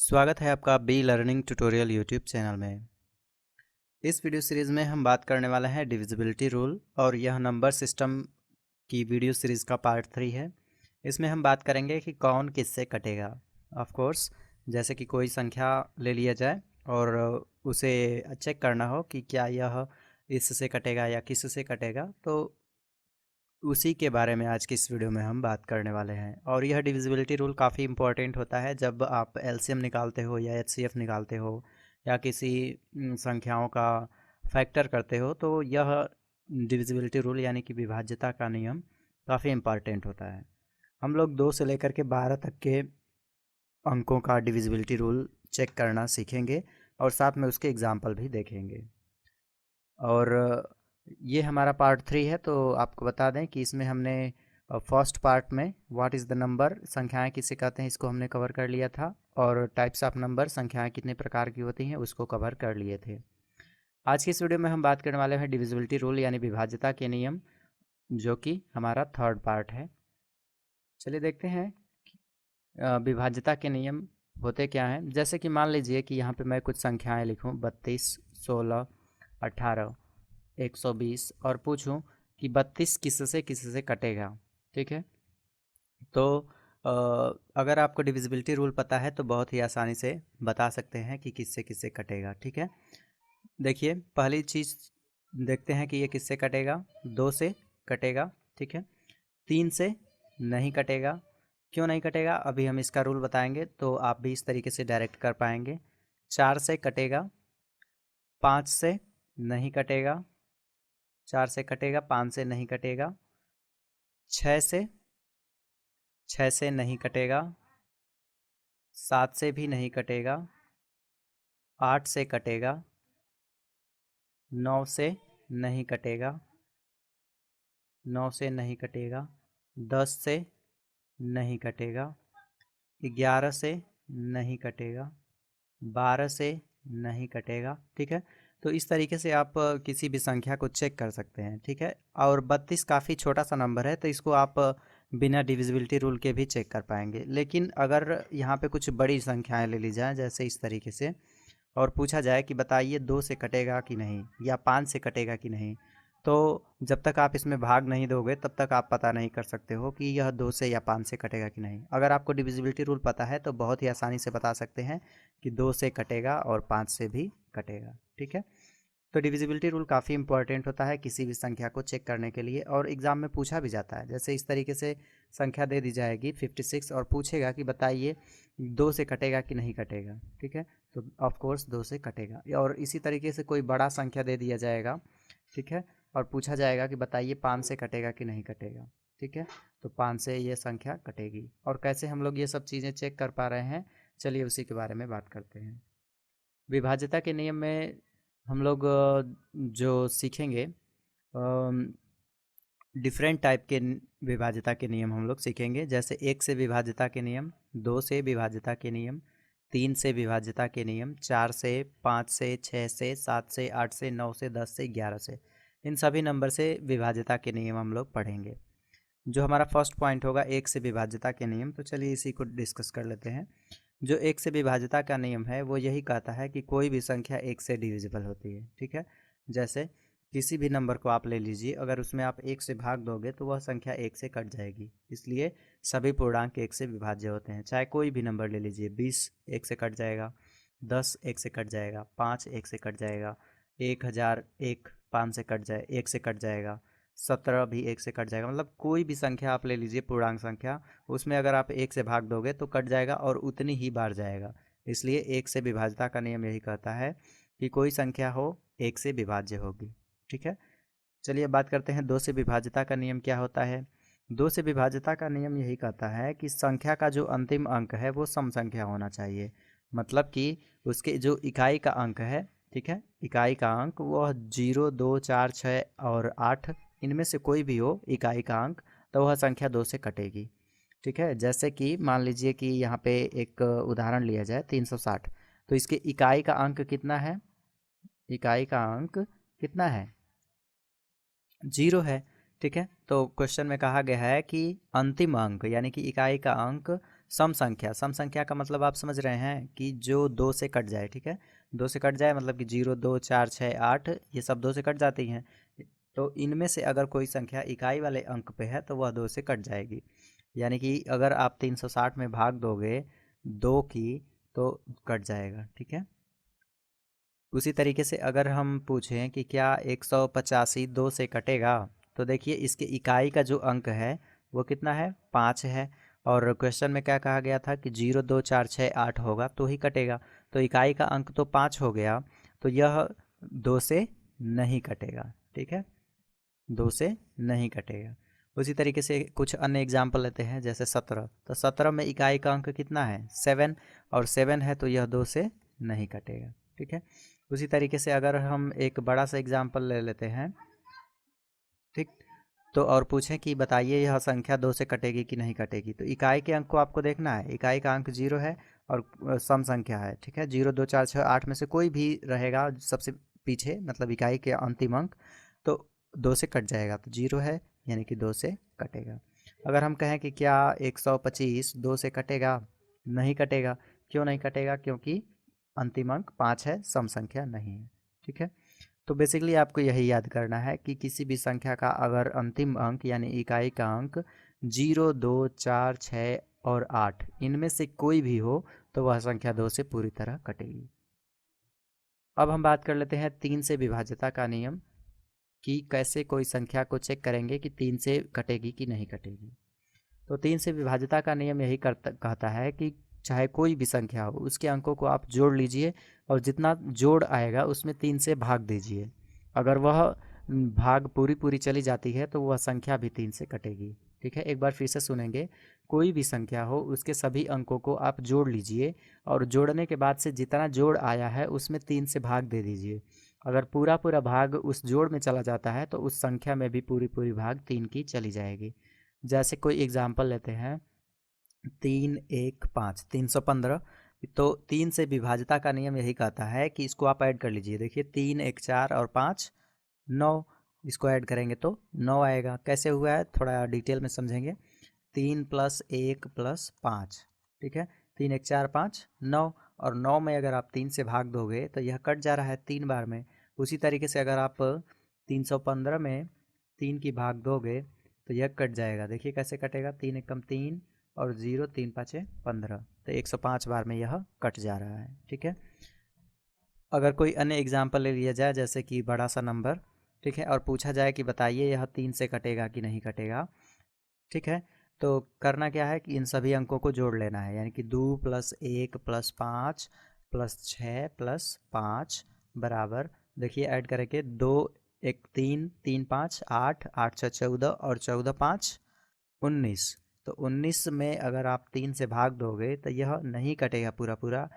स्वागत है आपका be learning tutorial YouTube channel में। इस वीडियो सीरीज़ में हम बात करने वाले हैं डिविजिबिलिटी रूल और यह नंबर सिस्टम की वीडियो सीरीज़ का पार्ट 3 है। इसमें हम बात करेंगे कि कौन किससे कटेगा। ऑफ कोर्स जैसे कि कोई संख्या ले लिया जाए और उसे चेक करना हो कि क्या यह इससे कटेगा या किससे कटेगा, तो उसी के बारे में आज की इस वीडियो में हम बात करने वाले हैं। और यह डिविजिबिलिटी रूल काफ़ी इंपॉर्टेंट होता है जब आप एलसीएम निकालते हो या एचसीएफ निकालते हो या किसी संख्याओं का फैक्टर करते हो, तो यह डिविजिबिलिटी रूल यानी कि विभाज्यता का नियम काफ़ी इंपॉर्टेंट होता है। हम लोग 2 से लेकर के 12 तक के अंकों का डिविजिबिलिटी रूल चेक करना सीखेंगे और साथ में उसके एग्जाम्पल भी देखेंगे। और ये हमारा पार्ट 3 है, तो आपको बता दें कि इसमें हमने फर्स्ट पार्ट में व्हाट इज़ द नंबर, संख्याएं किसे कहते हैं, इसको हमने कवर कर लिया था। और टाइप्स ऑफ नंबर, संख्याएं कितने प्रकार की होती हैं, उसको कवर कर लिए थे। आज की इस वीडियो में हम बात करने वाले हैं डिविजिबिलिटी रूल यानी विभाज्यता के नियम, जो कि हमारा थर्ड पार्ट है। चलिए देखते हैं विभाज्यता के नियम होते क्या हैं। जैसे कि मान लीजिए कि यहाँ पे मैं कुछ संख्याएं लिखूँ 32, 16, 18, 120 और पूछूं कि 32 किससे किससे कटेगा। ठीक है, तो अगर आपको डिविजिबिलिटी रूल पता है तो बहुत ही आसानी से बता सकते हैं कि किससे किससे कटेगा। ठीक है, देखिए पहली चीज़ देखते हैं कि ये किससे कटेगा। 2 से कटेगा। ठीक है, 3 से नहीं कटेगा। क्यों नहीं कटेगा, अभी हम इसका रूल बताएंगे तो आप भी इस तरीके से डायरेक्ट कर पाएंगे। 4 से कटेगा। 5 से नहीं कटेगा। 4 से कटेगा, 5 से नहीं कटेगा। 6 से नहीं कटेगा। 7 से भी नहीं कटेगा। 8 से कटेगा। 9 से नहीं कटेगा। 9 से नहीं कटेगा। 10 से नहीं कटेगा। 11 से नहीं कटेगा। 12 से नहीं कटेगा। ठीक है, तो इस तरीके से आप किसी भी संख्या को चेक कर सकते हैं। ठीक है, और 32 काफ़ी छोटा सा नंबर है, तो इसको आप बिना डिविजिबिलिटी रूल के भी चेक कर पाएंगे। लेकिन अगर यहाँ पे कुछ बड़ी संख्याएं ले ली जाएँ जैसे इस तरीके से, और पूछा जाए कि बताइए 2 से कटेगा कि नहीं या 5 से कटेगा कि नहीं, तो जब तक आप इसमें भाग नहीं दोगे तब तक आप पता नहीं कर सकते हो कि यह 2 से या 5 से कटेगा कि नहीं। अगर आपको डिविजिबिलिटी रूल पता है तो बहुत ही आसानी से बता सकते हैं कि 2 से कटेगा और 5 से भी कटेगा। ठीक है, तो डिविजिबिलिटी रूल काफ़ी इंपॉर्टेंट होता है किसी भी संख्या को चेक करने के लिए, और एग्ज़ाम में पूछा भी जाता है। जैसे इस तरीके से संख्या दे दी जाएगी 56 और पूछेगा कि बताइए 2 से कटेगा कि नहीं कटेगा। ठीक है, तो ऑफ कोर्स 2 से कटेगा। और इसी तरीके से कोई बड़ा संख्या दे दिया जाएगा, ठीक है, और पूछा जाएगा कि बताइए 5 से कटेगा कि नहीं कटेगा। ठीक है, तो 5 से ये संख्या कटेगी। और कैसे हम लोग ये सब चीज़ें चेक कर पा रहे हैं, चलिए उसी के बारे में बात करते हैं। विभाज्यता के नियम में हम लोग जो सीखेंगे डिफरेंट टाइप के विभाज्यता के नियम हम लोग सीखेंगे। जैसे 1 से विभाज्यता के नियम, 2 से विभाज्यता के नियम, 3 से विभाज्यता के नियम, 4 से, 5 से, 6 से, 7 से, 8 से, 9 से, 10 से, 11 से, इन सभी नंबर से विभाज्यता के नियम हम लोग पढ़ेंगे। जो हमारा फर्स्ट पॉइंट होगा 1 से विभाज्यता के नियम, तो चलिए इसी को डिस्कस कर लेते हैं। जो 1 से विभाज्यता का नियम है वो यही कहता है कि कोई भी संख्या 1 से डिविजिबल होती है। ठीक है, जैसे किसी भी नंबर को आप ले लीजिए, अगर उसमें आप 1 से भाग दोगे तो वह संख्या 1 से कट जाएगी। इसलिए सभी पूर्णांक 1 से विभाज्य होते हैं। चाहे कोई भी नंबर ले लीजिए, 20 1 से कट जाएगा, 10 1 से कट जाएगा, 5 1 से कट जाएगा, 1000 1 5 से कट जाए 1 से कट जाएगा, 17 भी 1 से कट जाएगा। मतलब कोई भी संख्या आप ले लीजिए पूर्णांक संख्या, उसमें अगर आप 1 से भाग दोगे तो कट जाएगा और उतनी ही बार जाएगा। इसलिए 1 से विभाज्यता का नियम यही कहता है कि कोई संख्या हो 1 से विभाज्य होगी। ठीक है, चलिए बात करते हैं 2 से विभाज्यता का नियम क्या होता है। 2 से विभाज्यता का नियम यही कहता है कि संख्या का जो अंतिम अंक है वो सम संख्या होना चाहिए। मतलब कि उसके जो इकाई का अंक है, ठीक है, इकाई का अंक वह 0, 2, 4, 6 और 8 इनमें से कोई भी हो इकाई का अंक, तो वह संख्या 2 से कटेगी। ठीक है, जैसे कि मान लीजिए कि यहाँ पे एक उदाहरण लिया जाए 360, तो इसके इकाई का अंक कितना है, इकाई का अंक कितना है, 0 है। ठीक है, तो क्वेश्चन में कहा गया है कि अंतिम अंक यानी कि इकाई का अंक सम संख्या का मतलब आप समझ रहे हैं कि जो 2 से कट जाए, ठीक है। 2 से कट जाए मतलब कि 0, 2, 4, 6, 8 ये सब 2 से कट जाती हैं। तो इनमें से अगर कोई संख्या इकाई वाले अंक पे है तो वह 2 से कट जाएगी। यानी कि अगर आप 360 में भाग दोगे 2 की तो कट जाएगा, ठीक है। उसी तरीके से अगर हम पूछें कि क्या 185 2 से कटेगा, तो देखिए इसके इकाई का जो अंक है वो कितना है, 5 है। और क्वेश्चन में क्या कहा गया था कि 0, 2, 4, 6, 8 होगा तो ही कटेगा। तो इकाई का अंक तो 5 हो गया, तो यह 2 से नहीं कटेगा, ठीक है। 2 से नहीं कटेगा। उसी तरीके से कुछ अन्य एग्जाम्पल लेते हैं, जैसे 17। तो 17 में इकाई का अंक कितना है, 7, और 7 है तो यह 2 से नहीं कटेगा, ठीक है। उसी तरीके से अगर हम एक बड़ा सा एग्जाम्पल ले लेते हैं, ठीक। तो और पूछें कि बताइए यह संख्या 2 से कटेगी कि नहीं कटेगी, तो इकाई के अंक को आपको देखना है। इकाई का अंक 0 है और सम संख्या है, ठीक है। 0, 2, 4, 6, 8 में से कोई भी रहेगा सबसे पीछे, मतलब इकाई के अंतिम अंक, तो 2 से कट जाएगा। तो 0 है यानी कि 2 से कटेगा। अगर हम कहें कि क्या 125 2 से कटेगा, नहीं कटेगा। क्यों नहीं कटेगा, क्योंकि अंतिम अंक 5 है, सम संख्या नहीं है, ठीक है। तो बेसिकली आपको यही याद करना है कि किसी भी संख्या का अगर अंतिम अंक यानी इकाई का अंक 0, 2, 4, 6 और 8 इनमें से कोई भी हो तो वह संख्या 2 से पूरी तरह कटेगी। अब हम बात कर लेते हैं 3 से विभाज्यता का नियम, कि कैसे कोई संख्या को चेक करेंगे कि 3 से कटेगी कि नहीं कटेगी। तो 3 से विभाज्यता का नियम यही कहता है कि चाहे कोई भी संख्या हो उसके अंकों को आप जोड़ लीजिए और जितना जोड़ आएगा उसमें 3 से भाग दीजिए। अगर वह भाग पूरी पूरी चली जाती है तो वह संख्या भी 3 से कटेगी, ठीक है। एक बार फिर से सुनेंगे, कोई भी संख्या हो उसके सभी अंकों को आप जोड़ लीजिए और जोड़ने के बाद से जितना जोड़ आया है उसमें 3 से भाग दे दीजिए। अगर पूरा पूरा भाग उस जोड़ में चला जाता है तो उस संख्या में भी पूरी पूरी भाग 3 की चली जाएगी। जैसे कोई एग्जाम्पल लेते हैं, 3, 1, 5, 315। तो 3 से विभाज्यता का नियम यही कहता है कि इसको आप ऐड कर लीजिए। देखिए 3, 1, 4 और 5 9, इसको ऐड करेंगे तो 9 आएगा। कैसे हुआ है थोड़ा डिटेल में समझेंगे। 3 + 1 + 5, ठीक है। 3, 1, 4, 5 9, और 9 में अगर आप 3 से भाग दोगे तो यह कट जा रहा है 3 बार में। उसी तरीके से अगर आप 315 में 3 की भाग दोगे तो यह कट जाएगा। देखिए कैसे कटेगा, 3 एकम 3 और 0, 3 5 15, तो 105 बार में यह कट जा रहा है, ठीक है। अगर कोई अन्य एग्जाम्पल ले लिया जाए, जैसे कि बड़ा सा नंबर, ठीक है, और पूछा जाए कि बताइए यह 3 से कटेगा कि नहीं कटेगा, ठीक है। तो करना क्या है कि इन सभी अंकों को जोड़ लेना है, यानी कि 2 + 1 + 5 + 6 + 5 बराबर, देखिए ऐड करके 2, 1, 3, 3, 5 8, 8 6 14 और 14 5 19। तो 19 में अगर आप 3 से भाग दोगे तो यह नहीं कटेगा पूरा पूरा,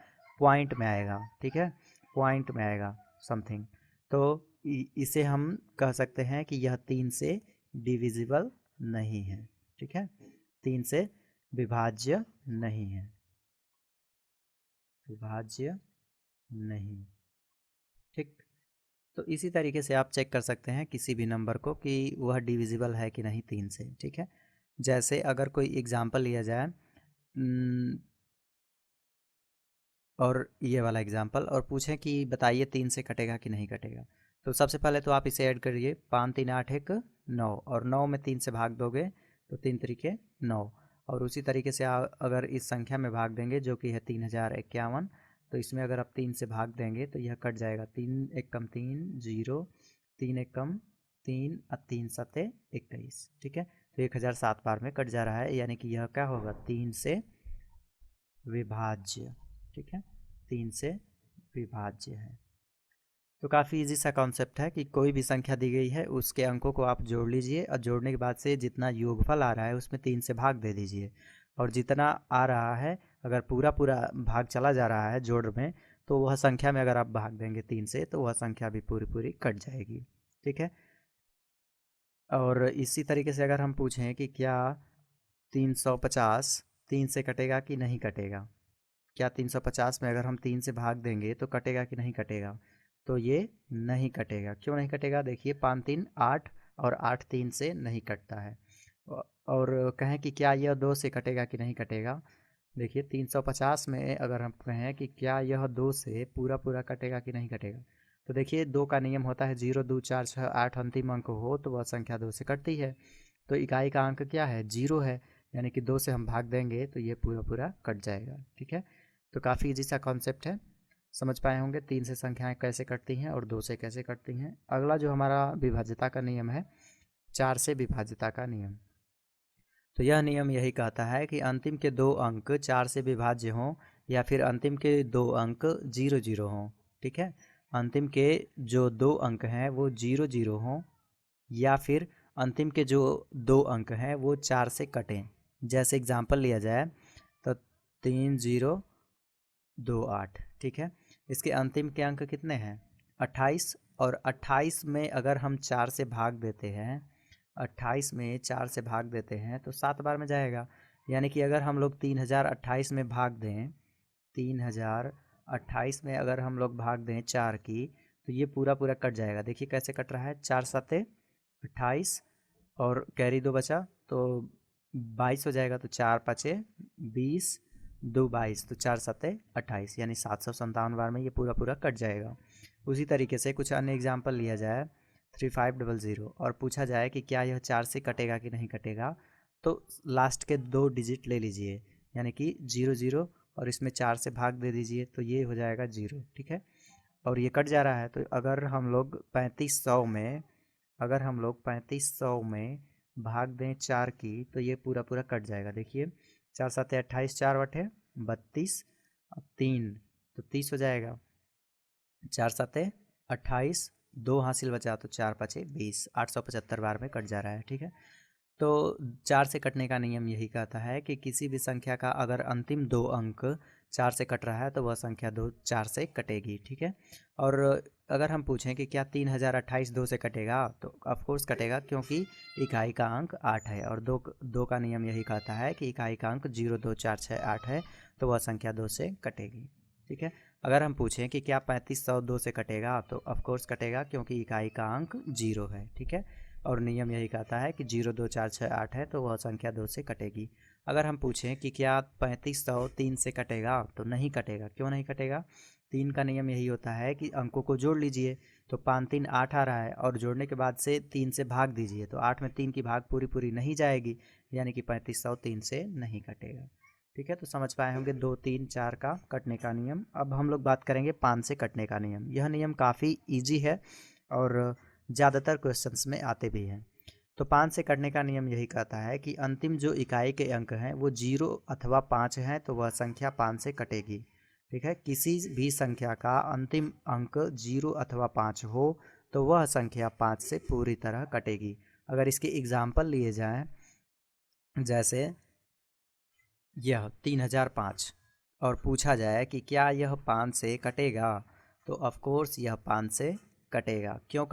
पॉइंट में आएगा, ठीक है। पॉइंट में आएगा समथिंग। तो इसे हम कह सकते हैं कि यह 3 से डिविजिबल नहीं है, ठीक है। 3 से विभाज्य नहीं है, विभाज्य नहीं, ठीक। तो इसी तरीके से आप चेक कर सकते हैं किसी भी नंबर को कि वह डिविजिबल है कि नहीं 3 से, ठीक है। जैसे अगर कोई एग्जाम्पल लिया जाए, और ये वाला एग्जाम्पल, और पूछें कि बताइए 3 से कटेगा कि नहीं कटेगा। तो सबसे पहले तो आप इसे ऐड करिए, 5 3 8 1 9, और 9 में 3 से भाग दोगे तो 3 तरीके 9। और उसी तरीके से अगर इस संख्या में भाग देंगे जो कि है 3051, तो इसमें अगर आप 3 से भाग देंगे तो यह कट जाएगा। 3 एकम 3 0, 3 एकम 3 और 3 सते 21, ठीक है। तो 1007 बार में कट जा रहा है, यानी कि यह क्या होगा, 3 से विभाज्य, ठीक है। 3 से विभाज्य है। तो काफ़ी इजी सा कॉन्सेप्ट है कि कोई भी संख्या दी गई है उसके अंकों को आप जोड़ लीजिए और जोड़ने के बाद से जितना योगफल आ रहा है उसमें 3 से भाग दे दीजिए। और जितना आ रहा है अगर पूरा पूरा भाग चला जा रहा है जोड़ में, तो वह संख्या में अगर आप भाग देंगे 3 से तो वह संख्या भी पूरी पूरी कट जाएगी, ठीक है। और इसी तरीके से अगर हम पूछें कि क्या 350 3 से कटेगा कि नहीं कटेगा, क्या 350 में अगर हम 3 से भाग देंगे तो कटेगा कि नहीं कटेगा, तो ये नहीं कटेगा। क्यों नहीं कटेगा, देखिए 5 3 8 और 8 3 से नहीं कटता है। और कहें कि क्या यह 2 से कटेगा कि नहीं कटेगा, देखिए 350 में अगर हम कहें कि क्या यह 2 से पूरा पूरा कटेगा कि नहीं कटेगा, तो देखिए 2 का नियम होता है 0 2 4 6 8 अंतिम अंक हो तो वह संख्या 2 से कटती है। तो इकाई का अंक क्या है, 0 है, यानी कि 2 से हम भाग देंगे तो ये पूरा पूरा कट जाएगा। ठीक है, तो काफ़ी इजी सा कॉन्सेप्ट है, समझ पाए होंगे 3 से संख्याएं कैसे कटती हैं और 2 से कैसे कटती हैं। अगला जो हमारा विभाज्यता का नियम है, 4 से विभाज्यता का नियम। तो यह नियम यही कहता है कि अंतिम के 2 अंक 4 से विभाज्य हों या फिर अंतिम के 2 अंक 0 0 हों। ठीक है, अंतिम के जो 2 अंक हैं वो 0 0 हों या फिर अंतिम के जो 2 अंक हैं वो 4 से कटें। जैसे एग्जांपल लिया जाए तो 3028। ठीक है, इसके अंतिम के अंक कितने हैं, 28, और 28 में अगर हम 4 से भाग देते हैं, 28 में 4 से भाग देते हैं तो 7 बार में जाएगा। यानी कि अगर हम लोग 3028 में भाग दें, 3028 में अगर हम लोग भाग दें 4 की, तो ये पूरा पूरा कट जाएगा। देखिए कैसे कट रहा है, 4 सत्ते 28 और कैरी 2 बचा तो 22 हो जाएगा। तो 4 पचे 20, 2 22, तो 4 सत्ते 28, यानी 757 बार में ये पूरा पूरा कट जाएगा। उसी तरीके से कुछ अन्य एग्जाम्पल लिया जाए, 3500 और पूछा जाए कि क्या यह 4 से कटेगा कि नहीं कटेगा, तो लास्ट के 2 डिजिट ले लीजिए, यानी कि 0 0 और इसमें 4 से भाग दे दीजिए तो ये हो जाएगा 0। ठीक है, और ये कट जा रहा है। तो अगर हम लोग 3500 में भाग दें 4 की तो ये पूरा पूरा कट जाएगा। देखिए 4 सत्ते 28, 4 बटे 32, 3 तो 30 हो जाएगा। 4 सत्ते 28, 2 हासिल बचा तो 4 पचे 20, 875 बार में कट जा रहा है। ठीक है, तो 4 से कटने का नियम यही कहता है कि किसी भी संख्या का अगर अंतिम 2 अंक 4 से कट रहा है तो वह संख्या 4 से कटेगी। ठीक है, और अगर हम पूछें कि क्या 3028 2 से कटेगा, तो ऑफकोर्स कटेगा, क्योंकि इकाई का अंक 8 है और दो का नियम यही कहता है कि इकाई का अंक 0 2 4 6 8 है तो वह संख्या 2 से कटेगी। ठीक है, अगर हम पूछें कि क्या 3500 2 से कटेगा, तो ऑफकोर्स कटेगा, क्योंकि इकाई का अंक 0 है। ठीक है, और नियम यही कहता है कि 0 2 4 6 8 है तो वह संख्या 2 से कटेगी। अगर हम पूछें कि क्या 3500 3 से कटेगा, तो नहीं कटेगा। क्यों नहीं कटेगा, 3 का नियम यही होता है कि अंकों को जोड़ लीजिए। तो 5 3 8 आ रहा है और जोड़ने के बाद से 3 से भाग दीजिए, तो 8 में 3 की भाग पूरी पूरी नहीं जाएगी, यानी कि 3500 3 से नहीं कटेगा। ठीक है, तो समझ पाए होंगे 2 3 4 का कटने का नियम। अब हम लोग बात करेंगे 5 से कटने का नियम। यह नियम काफ़ी ईजी है और ज़्यादातर क्वेश्चंस में आते भी हैं। तो 5 से कटने का नियम यही कहता है कि अंतिम जो इकाई के अंक हैं वो 0 अथवा 5 हैं तो वह संख्या 5 से कटेगी। ठीक है, किसी भी संख्या का अंतिम अंक 0 अथवा 5 हो तो वह संख्या 5 से पूरी तरह कटेगी। अगर इसके एग्जाम्पल लिए जाएं, जैसे यह 3005 और पूछा जाए कि क्या यह 5 से कटेगा, तो ऑफकोर्स यह 5 से कटेगा। क्यों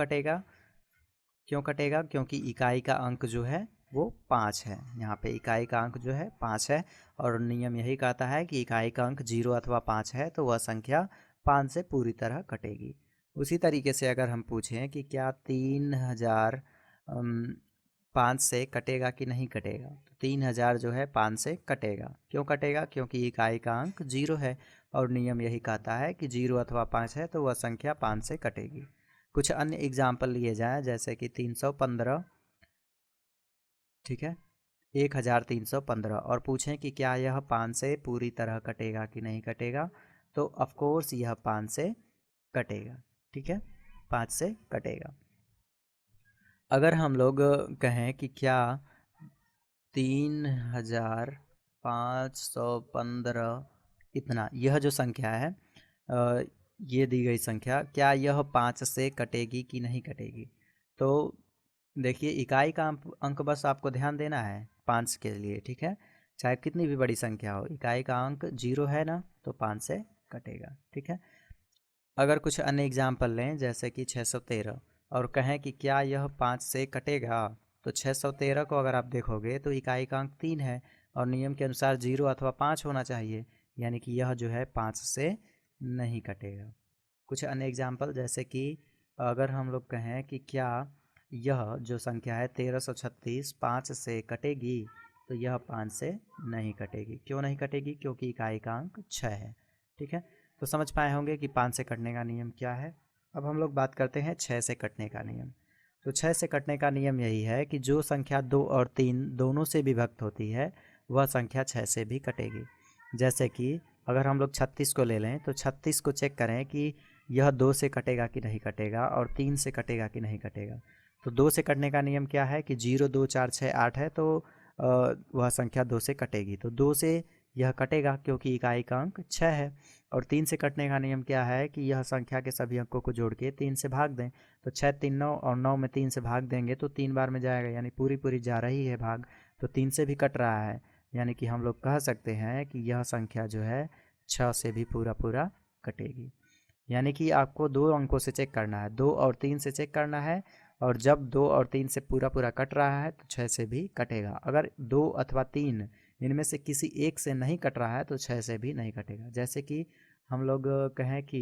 कटेगा, क्योंकि इकाई का अंक जो है वो 5 है। यहाँ पे इकाई का अंक जो है 5 है और नियम यही कहता है कि इकाई का अंक 0 अथवा 5 है तो वह संख्या 5 से पूरी तरह कटेगी। उसी तरीके से अगर हम पूछें कि क्या 3000 5 से कटेगा कि नहीं कटेगा, तो 3000 जो है 5 से कटेगा। क्यों कटेगा, क्योंकि इकाई का अंक 0 है और नियम यही कहता है कि 0 अथवा 5 है तो वह संख्या 5 से कटेगी। कुछ अन्य एग्जाम्पल लिए जाएं, जैसे कि 315, ठीक है, 1315, और पूछें कि क्या यह 5 से पूरी तरह कटेगा कि नहीं कटेगा, तो ऑफकोर्स यह 5 से कटेगा। ठीक है, 5 से कटेगा। अगर हम लोग कहें कि क्या 3515 इतना, यह जो संख्या है ये दी गई संख्या, क्या यह 5 से कटेगी कि नहीं कटेगी, तो देखिए इकाई का अंक बस आपको ध्यान देना है 5 के लिए। ठीक है, चाहे कितनी भी बड़ी संख्या हो, इकाई का अंक 0 है ना तो 5 से कटेगा। ठीक है, अगर कुछ अन्य एग्जाम्पल लें, जैसे कि 613 और कहें कि क्या यह 5 से कटेगा, तो 613 को अगर आप देखोगे तो इकाई का अंक 3 है और नियम के अनुसार 0 अथवा 5 होना चाहिए, यानी कि यह जो है 5 से नहीं कटेगा। कुछ अन्य एग्जाम्पल, जैसे कि अगर हम लोग कहें कि क्या यह जो संख्या है 1336 5 से कटेगी, तो यह 5 से नहीं कटेगी। क्यों नहीं कटेगी? क्योंकि इकाई का अंक 6 है। ठीक है, तो समझ पाए होंगे कि 5 से कटने का नियम क्या है। अब हम लोग बात करते हैं 6 से कटने का नियम। तो 6 से कटने का नियम यही है कि जो संख्या 2 और 3 दोनों से विभक्त होती है वह संख्या 6 से भी कटेगी। जैसे कि अगर हम लोग 36 को ले लें तो 36 को चेक करें कि यह 2 से कटेगा कि नहीं कटेगा और 3 से कटेगा कि नहीं कटेगा। तो 2 से कटने का नियम क्या है कि 0 2 4 6 8 है, तो वह संख्या 2 से कटेगी। तो 2 से यह कटेगा क्योंकि इकाई का अंक 6 है। और 3 से कटने का नियम क्या है कि यह संख्या के सभी अंकों को जोड़ के 3 से भाग दें। तो 6 3 9 और 9 में 3 से भाग देंगे तो 3 बार में जाएगा, यानी पूरी पूरी जा रही है भाग, तो 3 से भी कट रहा है। यानी कि हम लोग कह सकते हैं कि यह संख्या जो है 6 से भी पूरा पूरा कटेगी। यानी कि आपको 2 अंकों से चेक करना है, 2 और 3 से चेक करना है, और जब 2 और 3 से पूरा पूरा कट रहा है तो 6 से भी कटेगा। अगर 2 अथवा 3 इनमें से किसी एक से नहीं कट रहा है तो 6 से भी नहीं कटेगा। जैसे कि हम लोग कहें कि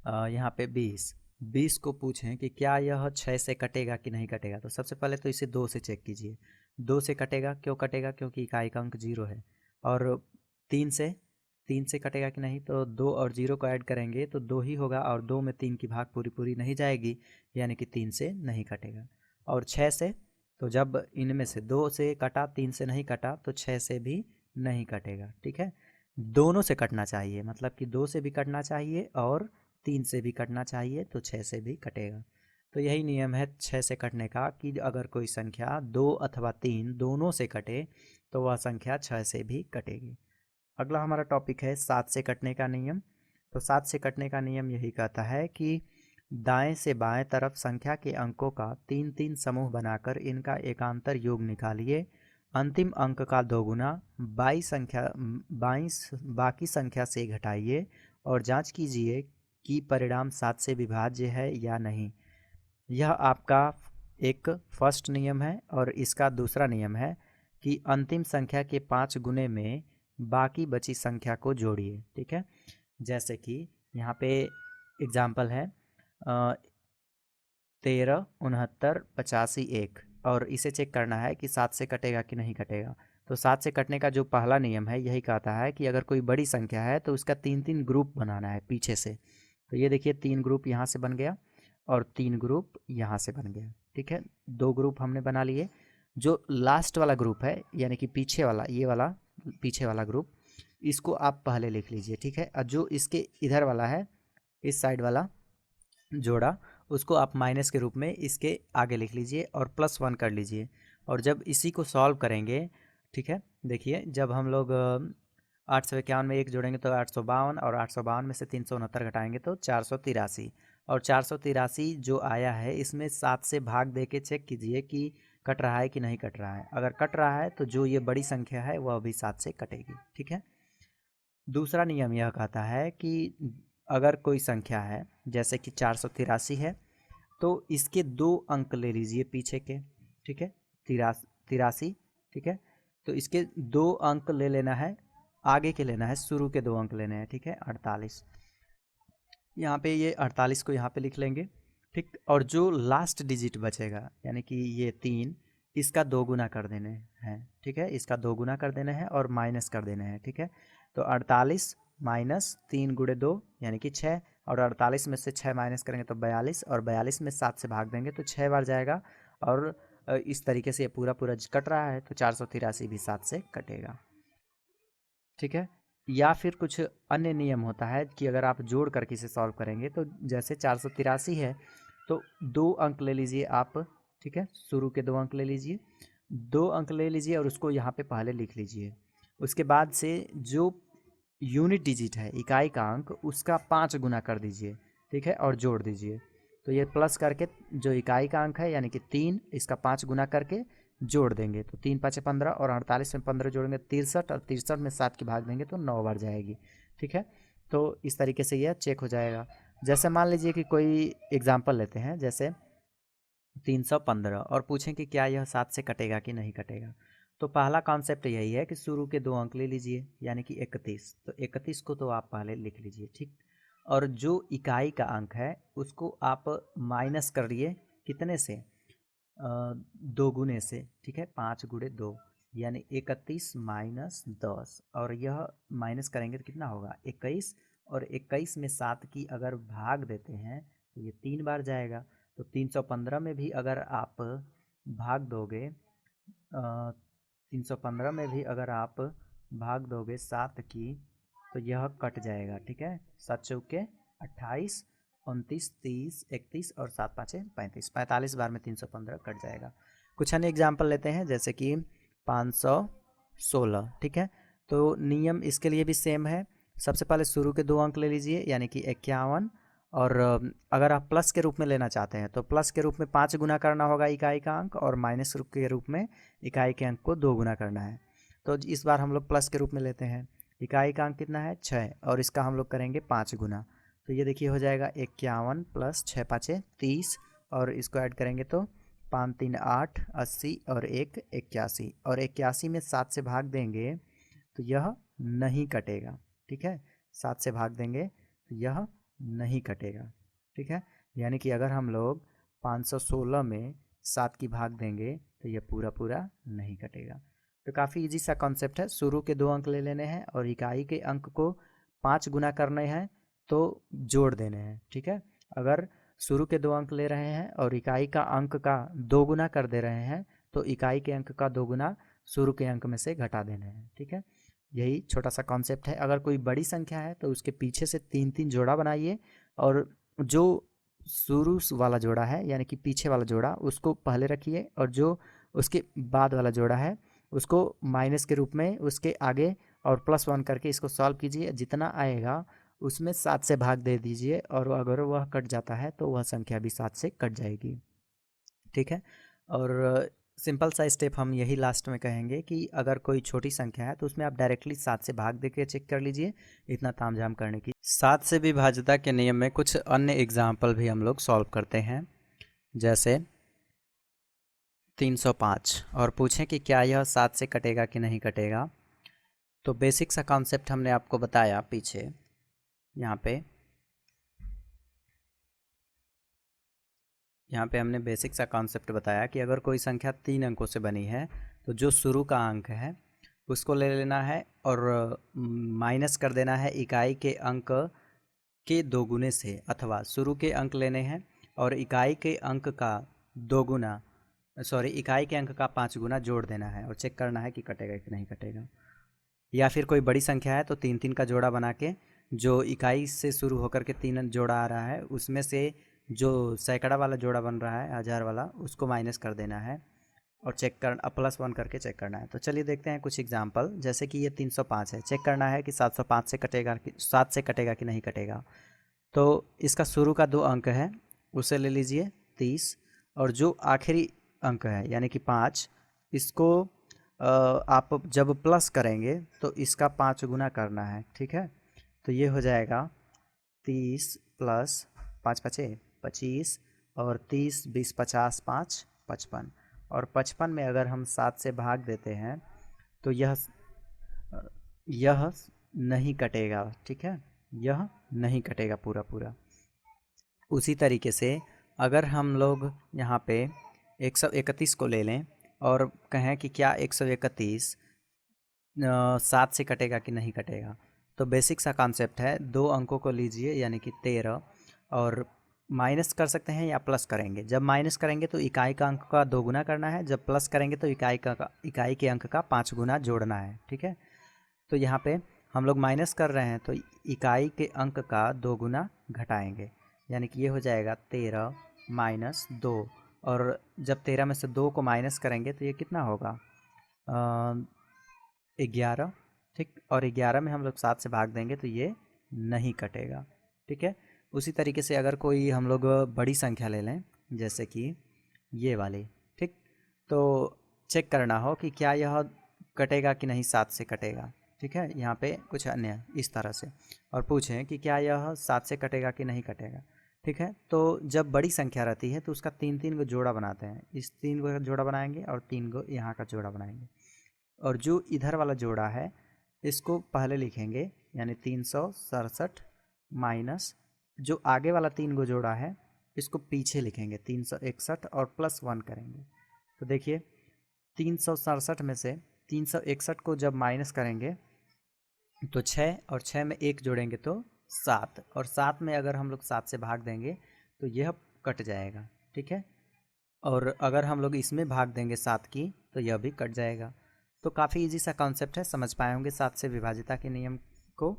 यहाँ पे 20 को पूछें कि क्या यह 6 से कटेगा कि नहीं कटेगा, तो सबसे पहले तो इसे 2 से चेक कीजिए। 2 से कटेगा। क्यों कटेगा? क्योंकि इकाई का अंक 0 है। और 3 से 3 से कटेगा कि नहीं, तो 2 और 0 को ऐड करेंगे तो 2 ही होगा, और 2 में 3 की भाग पूरी पूरी नहीं जाएगी, यानी कि 3 से नहीं कटेगा। और 6 से, तो जब इनमें से 2 से कटा, 3 से नहीं कटा, तो 6 से भी नहीं कटेगा। ठीक है, दोनों से कटना चाहिए, मतलब कि 2 से भी कटना चाहिए और 3 से भी कटना चाहिए, तो 6 से भी कटेगा। तो यही नियम है 6 से कटने का कि अगर कोई संख्या 2 अथवा 3 दोनों से कटे तो वह संख्या 6 से भी कटेगी। अगला हमारा टॉपिक है 7 से कटने का नियम। तो 7 से कटने का नियम यही कहता है कि दाएं से बाएं तरफ संख्या के अंकों का 3-3 समूह बनाकर इनका एकांतर योग निकालिए। अंतिम अंक का दोगुना बाकी संख्या से घटाइए और जांच कीजिए कि परिणाम 7 से विभाज्य है या नहीं। यह आपका एक फर्स्ट नियम है। और इसका दूसरा नियम है कि अंतिम संख्या के 5 गुने में बाकी बची संख्या को जोड़िए। ठीक है, जैसे कि यहाँ पे एग्जाम्पल है 13 69 85 1, और इसे चेक करना है कि 7 से कटेगा कि नहीं कटेगा। तो 7 से कटने का जो पहला नियम है यही कहता है कि अगर कोई बड़ी संख्या है तो उसका 3-3 ग्रुप बनाना है पीछे से। तो ये देखिए 3 ग्रुप यहाँ से बन गया और 3 ग्रुप यहाँ से बन गया। ठीक है, 2 ग्रुप हमने बना लिए। जो लास्ट वाला ग्रुप है, यानी कि पीछे वाला, ये वाला पीछे वाला ग्रुप, इसको आप पहले लिख लीजिए। ठीक है, और जो इसके इधर वाला है, इस साइड वाला जोड़ा, उसको आप माइनस के रूप में इसके आगे लिख लीजिए और +1 कर लीजिए। और जब इसी को सॉल्व करेंगे, ठीक है, देखिए जब हम लोग 851 में 1 जोड़ेंगे तो 852, और 852 में से 369 घटाएंगे तो 483। और 483 जो आया है इसमें 7 से भाग दे के चेक कीजिए कि कट रहा है कि नहीं कट रहा है। अगर कट रहा है तो जो ये बड़ी संख्या है वह भी 7 से कटेगी। ठीक है, दूसरा नियम यह कहता है कि अगर कोई संख्या है जैसे कि 483 है, तो इसके 2 अंक ले लीजिए पीछे के। ठीक है, 83। ठीक है, तो इसके 2 अंक ले लेना है, आगे के लेना है, शुरू के 2 अंक लेने हैं। ठीक है, 48, यहाँ पे ये 48 को यहाँ पे लिख लेंगे। ठीक, और जो लास्ट डिजिट बचेगा यानी कि ये 3, इसका 2 गुना कर देने हैं। ठीक है, इसका 2 गुना कर देने हैं और माइनस कर देने हैं। ठीक है, तो 48 माइनस 3 गुणे 2 यानी कि 6, और 48 में से 6 माइनस करेंगे तो 42, और 42 में 7 से भाग देंगे तो 6 बार जाएगा। और इस तरीके से ये पूरा पूरा कट रहा है, तो 483 भी 7 से कटेगा। ठीक है, या फिर कुछ अन्य नियम होता है कि अगर आप जोड़ करके इसे सॉल्व करेंगे, तो जैसे 483 है तो 2 अंक ले लीजिए आप। ठीक है, शुरू के 2 अंक ले लीजिए, 2 अंक ले लीजिए और उसको यहाँ पे पहले लिख लीजिए। उसके बाद से जो यूनिट डिजिट है, इकाई का अंक, उसका 5 गुना कर दीजिए। ठीक है, और जोड़ दीजिए। तो ये प्लस करके जो इकाई का अंक है यानी कि 3, इसका 5 गुना करके जोड़ देंगे तो 3 5 15, और 48 में 15 जोड़ेंगे 63, और 63 में 7 की भाग देंगे तो 9 बार जाएगी। ठीक है, तो इस तरीके से यह चेक हो जाएगा। जैसे मान लीजिए कि कोई एग्जाम्पल लेते हैं, जैसे 315, और पूछें कि क्या यह 7 से कटेगा कि नहीं कटेगा। तो पहला कॉन्सेप्ट यही है कि शुरू के 2 अंक ले लीजिए यानी कि 31, तो 31 को तो आप पहले लिख लीजिए। ठीक, और जो इकाई का अंक है उसको आप माइनस करिए कितने से, दो गुने से, ठीक है, 5 गुणे 2 यानी 31 माइनस 10, और यह माइनस करेंगे तो कितना होगा 21, और 21 में 7 की अगर भाग देते हैं तो ये 3 बार जाएगा। तो 315 में भी अगर आप भाग दोगे 315 में भी अगर आप भाग दोगे 7 की तो यह कट जाएगा, ठीक है। 7 चौके 28, 29, 30, 31 और 7 पाँचे 35, 45 बार में 315 कट जाएगा। कुछ अन्य एग्जाम्पल लेते हैं जैसे कि 516, ठीक है। तो नियम इसके लिए भी सेम है। सबसे पहले शुरू के 2 अंक ले लीजिए यानी कि 51, और अगर आप प्लस के रूप में लेना चाहते हैं तो प्लस के रूप में 5 गुना करना होगा इकाई का अंक, और माइनस के रूप में इकाई के अंक को 2 गुना करना है। तो इस बार हम लोग प्लस के रूप में लेते हैं। इकाई का अंक कितना है 6, और इसका हम लोग करेंगे 5 गुना। तो ये देखिए हो जाएगा 51 प्लस 6 पाँचे 30, और इसको ऐड करेंगे तो 5 3 8 80 और 1 81, और 81 में 7 से भाग देंगे तो यह नहीं कटेगा, ठीक है। 7 से भाग देंगे तो यह नहीं कटेगा, ठीक है। यानी कि अगर हम लोग 516 में 7 की भाग देंगे तो यह पूरा पूरा नहीं कटेगा। तो काफ़ी इजी सा कॉन्सेप्ट है। शुरू के 2 अंक ले लेने हैं और इकाई के अंक को 5 गुना करने हैं तो जोड़ देने हैं, ठीक है। अगर शुरू के 2 अंक ले रहे हैं और इकाई का अंक का 2 गुना कर दे रहे हैं तो इकाई के अंक का 2 गुना शुरू के अंक में से घटा देने हैं, ठीक है। यही छोटा सा कॉन्सेप्ट है। अगर कोई बड़ी संख्या है तो उसके पीछे से 3-3 जोड़ा बनाइए, और जो शुरू वाला जोड़ा है यानी कि पीछे वाला जोड़ा उसको पहले रखिए, और जो उसके बाद वाला जोड़ा है उसको माइनस के रूप में उसके आगे और +1 करके इसको सॉल्व कीजिए। जितना आएगा उसमें 7 से भाग दे दीजिए, और अगर वह कट जाता है तो वह संख्या भी 7 से कट जाएगी, ठीक है। और सिंपल सा स्टेप हम यही लास्ट में कहेंगे कि अगर कोई छोटी संख्या है तो उसमें आप डायरेक्टली 7 से भाग देके चेक कर लीजिए, इतना तामझाम करने की। 7 से विभाज्यता के नियम में कुछ अन्य एग्जाम्पल भी हम लोग सॉल्व करते हैं, जैसे 305, और पूछें कि क्या यह 7 से कटेगा कि नहीं कटेगा। तो बेसिक सा कॉन्सेप्ट हमने आपको बताया पीछे, यहाँ पे हमने बेसिक सा कॉन्सेप्ट बताया कि अगर कोई संख्या 3 अंकों से बनी है तो जो शुरू का अंक है उसको ले लेना है और माइनस कर देना है इकाई के अंक के 2 गुने से, अथवा शुरू के अंक लेने हैं और इकाई के अंक का 2 गुना इकाई के अंक का 5 गुना जोड़ देना है, और चेक करना है कि कटेगा कि नहीं कटेगा। या फिर कोई बड़ी संख्या है तो 3-3 का जोड़ा बना के जो इकाई से शुरू होकर के 3 जोड़ा आ रहा है उसमें से जो सैकड़ा वाला जोड़ा बन रहा है 1000 वाला उसको माइनस कर देना है, और चेक कर +1 करके चेक करना है। तो चलिए देखते हैं कुछ एग्जांपल। जैसे कि ये 305 है, चेक करना है कि 705 से कटेगा कि 7 से कटेगा कि नहीं कटेगा। तो इसका शुरू का 2 अंक है उसे ले लीजिए 30, और जो आखिरी अंक है यानी कि 5, इसको आप जब प्लस करेंगे तो इसका 5 गुना करना है, ठीक है। तो ये हो जाएगा 30 प्लस 5 पचे 25, और 30 20 50 5 55, और 55 में अगर हम 7 से भाग देते हैं तो यह नहीं कटेगा, ठीक है, यह नहीं कटेगा पूरा पूरा। उसी तरीके से अगर हम लोग यहाँ पे 131 को ले लें और कहें कि क्या 131 7 से कटेगा कि नहीं कटेगा, तो बेसिक सा कॉन्सेप्ट है। 2 अंकों को लीजिए यानी कि 13, और माइनस कर सकते हैं या प्लस करेंगे। जब माइनस करेंगे तो इकाई का अंक का 2 गुना करना है, जब प्लस करेंगे तो इकाई के अंक का 5 गुना जोड़ना है, ठीक है। तो यहाँ पे हम लोग माइनस कर रहे हैं तो इकाई के अंक का 2 गुना घटाएंगे, यानी कि ये हो जाएगा 13 माइनस 2, और जब 13 में से 2 को माइनस करेंगे तो ये कितना होगा 11, ठीक। और 11 में हम लोग 7 से भाग देंगे तो ये नहीं कटेगा, ठीक है। उसी तरीके से अगर कोई हम लोग बड़ी संख्या ले लें जैसे कि ये वाली, ठीक, तो चेक करना हो कि क्या यह कटेगा कि नहीं 7 से कटेगा, ठीक है। यहाँ पे कुछ अन्य इस तरह से, और पूछें कि क्या यह 7 से कटेगा कि नहीं कटेगा, ठीक है। तो जब बड़ी संख्या रहती है तो उसका 3-3 को जोड़ा बनाते हैं, इस 3 को जोड़ा बनाएंगे और 3 को यहाँ का जोड़ा बनाएंगे, और जो इधर वाला जोड़ा है इसको पहले लिखेंगे यानी 367 माइनस जो आगे वाला 3 को जोड़ा है इसको पीछे लिखेंगे 361 और +1 करेंगे। तो देखिए 367 में से 361 को जब माइनस करेंगे तो 6 और 6 में 1 जोड़ेंगे तो 7, और 7 में अगर हम लोग 7 से भाग देंगे तो यह कट जाएगा, ठीक है। और अगर हम लोग इसमें भाग देंगे 7 की तो यह भी कट जाएगा। तो काफ़ी इजी सा कॉन्सेप्ट है, समझ पाए होंगे 7 से विभाजिता के नियम को।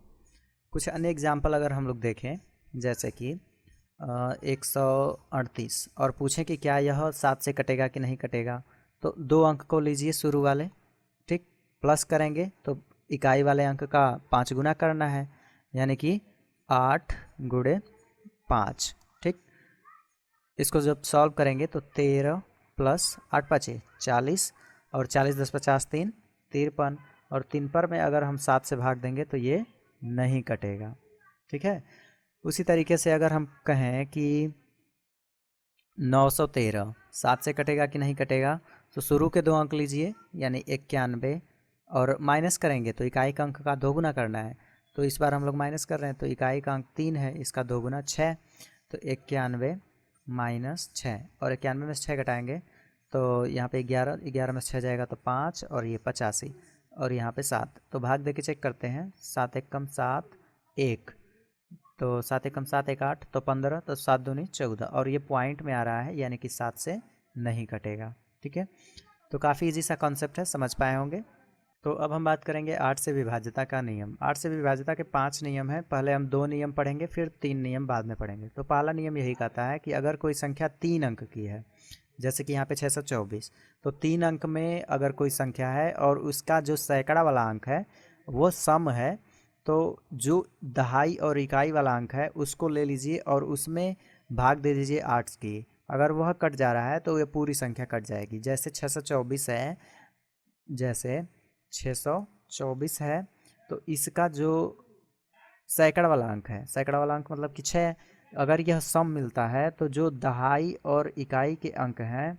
कुछ अन्य एग्जाम्पल अगर हम लोग देखें, जैसे कि 138 और पूछें कि क्या यह 7 से कटेगा कि नहीं कटेगा, तो 2 अंक को लीजिए शुरू वाले, ठीक, प्लस करेंगे तो इकाई वाले अंक का 5 गुना करना है, यानी कि 8 गुणे 5, ठीक। इसको जब सॉल्व करेंगे तो 13 + 8 × 5 = 40, और 40 × 10 = 50, 3 53, और 3 पर में अगर हम 7 से भाग देंगे तो ये नहीं कटेगा, ठीक है। उसी तरीके से अगर हम कहें कि 913 7 से कटेगा कि नहीं कटेगा, तो शुरू के 2 अंक लीजिए यानी 91, और माइनस करेंगे तो इकाई का अंक का 2 गुना करना है। तो इस बार हम लोग माइनस कर रहे हैं, तो इकाई का अंक 3 है, इसका 2 गुना 6, तो 91 - 6, और 91 में से 6 घटाएंगे तो यहाँ पे 11, 11 में से 6 जाएगा तो 5, और ये 85, और यहाँ पे 7। तो भाग दे के चेक करते हैं, 7 × 1 = 7, 1, तो 7 × 1 = 7, 1 8, तो 15, तो 7 दूनी 14, और ये पॉइंट में आ रहा है, यानी कि 7 से नहीं कटेगा, ठीक है। तो काफ़ी इजी सा कॉन्सेप्ट है, समझ पाए होंगे। तो अब हम बात करेंगे 8 से विभाज्यता का नियम। 8 से विभाज्यता के 5 नियम हैं। पहले हम 2 नियम पढ़ेंगे, फिर 3 नियम बाद में पढ़ेंगे। तो पहला नियम यही कहता है कि अगर कोई संख्या 3 अंक की है, जैसे कि यहाँ पे 624, तो 3 अंक में अगर कोई संख्या है और उसका जो सैकड़ा वाला अंक है वो सम है, तो जो दहाई और इकाई वाला अंक है उसको ले लीजिए और उसमें भाग दे दीजिए 8 की। अगर वह कट जा रहा है तो ये पूरी संख्या कट जाएगी। जैसे 624 है, जैसे 624 है, तो इसका जो सैकड़ा वाला अंक है, सैकड़ा वाला अंक मतलब कि 6, अगर यह सम मिलता है तो जो दहाई और इकाई के अंक हैं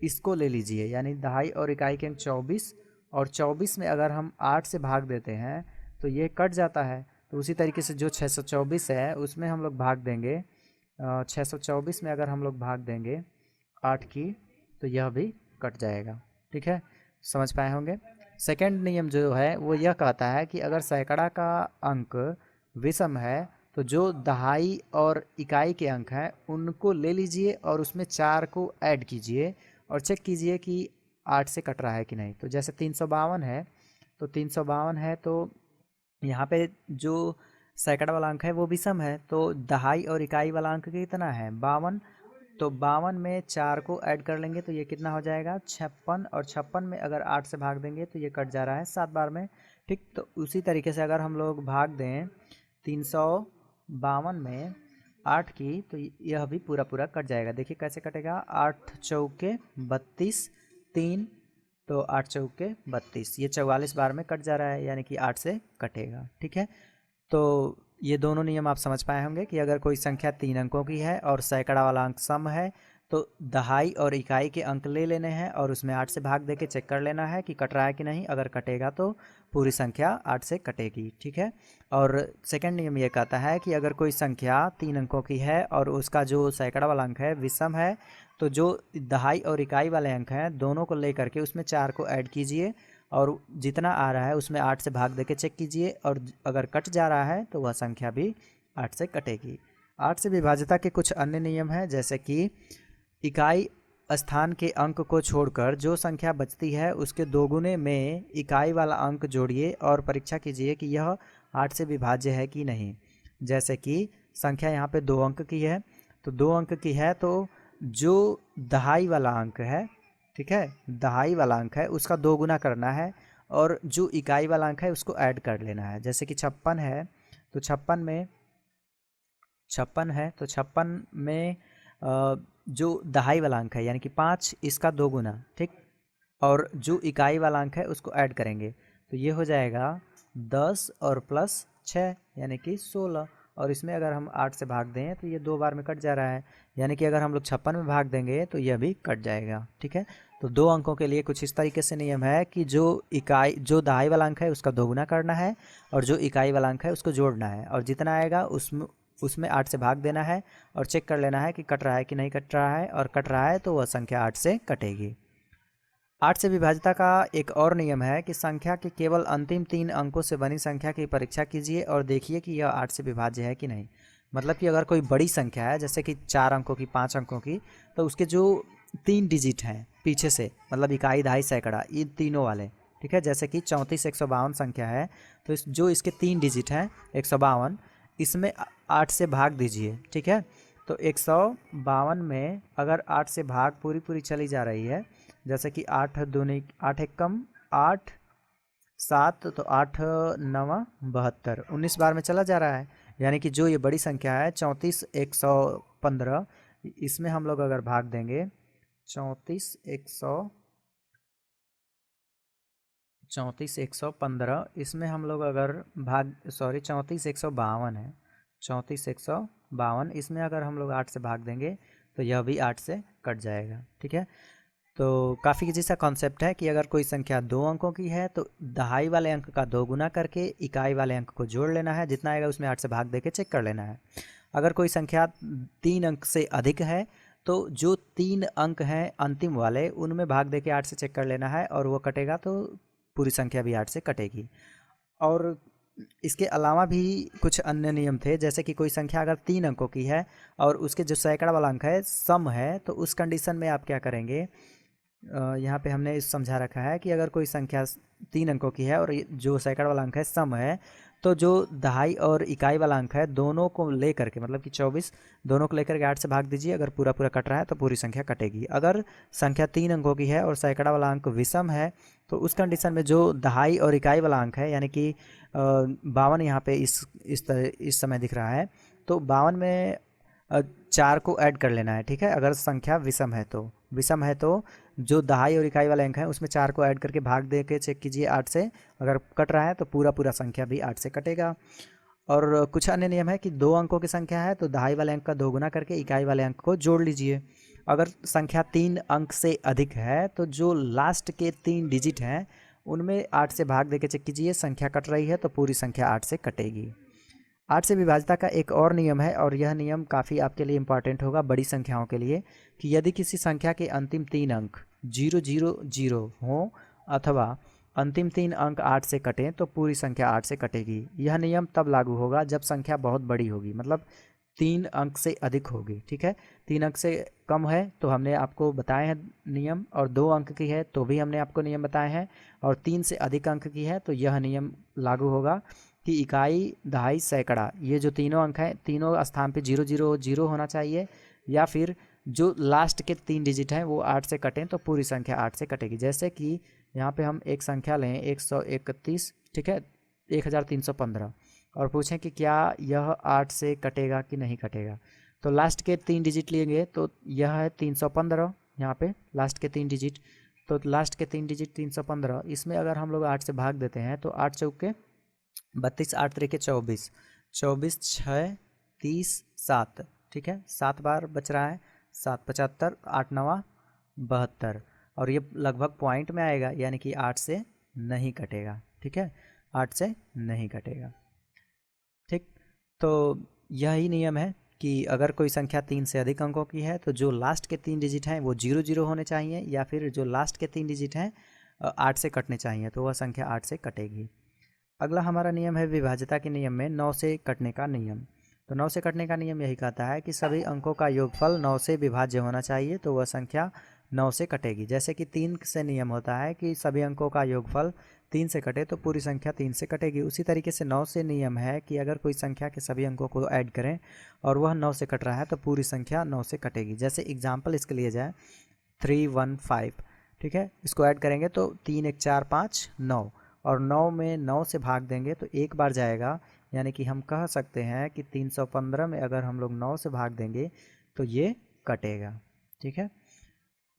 इसको ले लीजिए, यानी दहाई और इकाई के अंक 24, और 24 में अगर हम 8 से भाग देते हैं तो ये कट जाता है। तो उसी तरीके से जो 624 है उसमें हम लोग भाग देंगे, 624 में अगर हम लोग भाग देंगे 8 की तो यह भी कट जाएगा, ठीक है, समझ पाए होंगे। सेकंड नियम जो है वो यह कहता है कि अगर सैकड़ा का अंक विषम है तो जो दहाई और इकाई के अंक हैं उनको ले लीजिए और उसमें 4 को ऐड कीजिए और चेक कीजिए कि 8 से कट रहा है कि नहीं। तो जैसे 352 है, तो 352 है तो यहाँ पे जो सैकड़ा वाला अंक है वो विषम है, तो दहाई और इकाई वाला अंक कितना है 52, तो 52 में 4 को ऐड कर लेंगे तो ये कितना हो जाएगा 56, और 56 में अगर 8 से भाग देंगे तो ये कट जा रहा है 7 बार में, ठीक। तो उसी तरीके से अगर हम लोग भाग दें 352 में 8 की तो यह भी पूरा पूरा कट जाएगा। देखिए कैसे कटेगा, 8 चौके 32, 3, तो 8 चौके 32, ये 44 बार में कट जा रहा है, यानी कि 8 से कटेगा, ठीक है। तो ये दोनों नियम आप समझ पाए होंगे कि अगर कोई संख्या 3 अंकों की है और सैकड़ा वाला अंक सम है तो दहाई और इकाई के अंक ले लेने हैं और उसमें 8 से भाग देके चेक कर लेना है कि कट रहा है कि नहीं। अगर कटेगा तो पूरी संख्या 8 से कटेगी, ठीक है। और सेकंड नियम ये कहता है कि अगर कोई संख्या 3 अंकों की है और उसका जो सैकड़ा वाला अंक है विषम है, तो जो दहाई और इकाई वाले अंक हैं दोनों को लेकर के उसमें 4 को ऐड कीजिए और जितना आ रहा है उसमें 8 से भाग देके चेक कीजिए, और अगर कट जा रहा है तो वह संख्या भी 8 से कटेगी। 8 से विभाज्यता के कुछ अन्य नियम हैं, जैसे कि इकाई स्थान के अंक को छोड़कर जो संख्या बचती है उसके दोगुने में इकाई वाला अंक जोड़िए और परीक्षा कीजिए कि यह 8 से विभाज्य है कि नहीं। जैसे कि संख्या यहाँ पे 2 अंक की है, तो 2 अंक की है तो जो दहाई वाला अंक है, ठीक है, दहाई वाला अंक है उसका 2 गुना करना है और जो इकाई वाला अंक है उसको ऐड कर लेना है। जैसे कि 56 है तो 56 में 56 है तो 56 में जो दहाई वाला अंक है यानी कि 5, इसका 2 गुना, ठीक, और जो इकाई वाला अंक है उसको ऐड करेंगे तो ये हो जाएगा 10 और प्लस 6 यानी कि 16, और इसमें अगर हम 8 से भाग दें तो ये 2 बार में कट जा रहा है, यानी कि अगर हम लोग 56 में भाग देंगे तो यह भी कट जाएगा, ठीक है। तो 2 अंकों के लिए कुछ इस तरीके से नियम है कि जो दहाई वाला अंक है उसका 2 गुना करना है और जो इकाई वाला अंक है उसको जोड़ना है, और जितना आएगा उसमें उसमें 8 से भाग देना है और चेक कर लेना है कि कट रहा है कि नहीं कट रहा है, और कट रहा है तो वह संख्या 8 से कटेगी। 8 से विभाज्यता का एक और नियम है कि संख्या के केवल अंतिम 3 अंकों से बनी संख्या की परीक्षा कीजिए और देखिए कि यह 8 से विभाज्य है कि नहीं। मतलब कि अगर कोई बड़ी संख्या है जैसे कि 4 अंकों की, 5 अंकों की, तो उसके जो 3 डिजिट हैं पीछे से, मतलब इकाई, दहाई, सैकड़ा, इन तीनों वाले, ठीक है। जैसे कि 34 152 संख्या है, तो जो इसके 3 डिजिट हैं 152, इसमें 8 से भाग दीजिए, ठीक है। तो 152 में अगर 8 से भाग पूरी पूरी चली जा रही है, जैसे कि 8 दूनी 8 एक कम 8 7, तो 8 9 72, 19 बार में चला जा रहा है। यानी कि जो ये बड़ी संख्या है 34 115, इसमें हम लोग अगर भाग देंगे 34 115, इसमें हम लोग अगर भाग 34 152 है, 34 152, इसमें अगर हम लोग 8 से भाग देंगे तो यह भी 8 से कट जाएगा, ठीक है। तो काफ़ी जैसा कॉन्सेप्ट है कि अगर कोई संख्या 2 अंकों की है तो दहाई वाले अंक का 2 गुना करके इकाई वाले अंक को जोड़ लेना है, जितना आएगा उसमें 8 से भाग देके चेक कर लेना है। अगर कोई संख्या 3 अंक से अधिक है तो जो 3 अंक हैं अंतिम वाले, उनमें भाग देके 8 से चेक कर लेना है, और वो कटेगा तो पूरी संख्या भी 8 से कटेगी। और इसके अलावा भी कुछ अन्य नियम थे, जैसे कि कोई संख्या अगर 3 अंकों की है और उसके जो सैकड़ा वाला अंक है सम है, तो उस कंडीशन में आप क्या करेंगे, यहाँ पे हमने समझा रखा है कि अगर कोई संख्या 3 अंकों की है और जो सैकड़ा वाला अंक है सम है, तो जो दहाई और इकाई वाला अंक है दोनों को लेकर के, मतलब कि 24, दोनों को लेकर के 8 से भाग दीजिए। अगर पूरा पूरा कट रहा है तो पूरी संख्या कटेगी। अगर संख्या 3 अंकों की है और सैकड़ा वाला अंक विषम है, तो उस कंडीशन में जो दहाई और इकाई वाला अंक है, यानी कि 52 यहाँ पे इस समय दिख रहा है, तो 52 में 4 को ऐड कर लेना है, ठीक है। अगर संख्या विषम है तो जो दहाई और इकाई वाले अंक हैं उसमें 4 को ऐड करके भाग दे के चेक कीजिए 8 से। अगर कट रहा है तो पूरा पूरा संख्या भी 8 से कटेगा। और कुछ अन्य नियम है कि 2 अंकों की संख्या है तो दहाई वाले अंक का 2 गुना करके इकाई वाले अंक को जोड़ लीजिए। अगर संख्या 3 अंक से अधिक है तो जो लास्ट के 3 डिजिट हैं उनमें 8 से भाग दे के चेक कीजिए, संख्या कट रही है तो पूरी संख्या 8 से कटेगी। 8 से विभाज्यता का एक और नियम है, और यह नियम काफ़ी आपके लिए इम्पॉर्टेंट होगा बड़ी संख्याओं के लिए, कि यदि किसी संख्या के अंतिम 3 अंक 000 हों अथवा अंतिम 3 अंक 8 से कटें तो पूरी संख्या 8 से कटेगी। यह नियम तब लागू होगा जब संख्या बहुत बड़ी होगी, मतलब 3 अंक से अधिक होगी, ठीक है। 3 अंक से कम है तो हमने आपको बताए हैं नियम, और 2 अंक की है तो भी हमने आपको नियम बताए हैं, और 3 से अधिक अंक की है तो यह नियम लागू होगा कि इकाई, दहाई, सैकड़ा, ये जो तीनों अंक हैं तीनों स्थान पे 000 होना चाहिए, या फिर जो लास्ट के 3 डिजिट हैं वो 8 से कटें तो पूरी संख्या 8 से कटेगी। जैसे कि यहाँ पे हम एक संख्या लें 131, ठीक है, 1315, और पूछें कि क्या यह 8 से कटेगा कि नहीं कटेगा, तो लास्ट के 3 डिजिट लेंगे तो यह है 315, यहाँ पे लास्ट के 3 डिजिट, तो लास्ट के 3 डिजिट 315, इसमें अगर हम लोग 8 से भाग देते हैं तो 8 चौके 32, 8 तरीके 24, 24 6 30 7, ठीक है, 7 बार बच रहा है, 7 75, 8 9 72, और ये लगभग पॉइंट में आएगा, यानी कि 8 से नहीं कटेगा, ठीक है, 8 से नहीं कटेगा, ठीक। तो यही नियम है कि अगर कोई संख्या 3 से अधिक अंकों की है तो जो लास्ट के 3 डिजिट हैं वो 00 होने चाहिए, या फिर जो लास्ट के 3 डिजिट हैं 8 से कटने चाहिए, तो वह संख्या 8 से कटेगी। अगला हमारा नियम है विभाज्यता के नियम में 9 से कटने का नियम। तो 9 से कटने का नियम यही कहता है कि सभी अंकों का योगफल 9 से विभाज्य होना चाहिए, तो वह संख्या 9 से कटेगी। जैसे कि 3 से नियम होता है कि सभी अंकों का योगफल 3 से कटे तो पूरी संख्या 3 से कटेगी, उसी तरीके से 9 से नियम है कि अगर कोई संख्या के सभी अंकों को ऐड करें और वह 9 से कट रहा है तो पूरी संख्या 9 से कटेगी। जैसे एग्जाम्पल इसके लिए जाए 315, ठीक है, इसको ऐड करेंगे तो 3 1 4 5 9, और 9 में 9 से भाग देंगे तो एक बार जाएगा, यानी कि हम कह सकते हैं कि 315 में अगर हम लोग 9 से भाग देंगे तो ये कटेगा, ठीक है।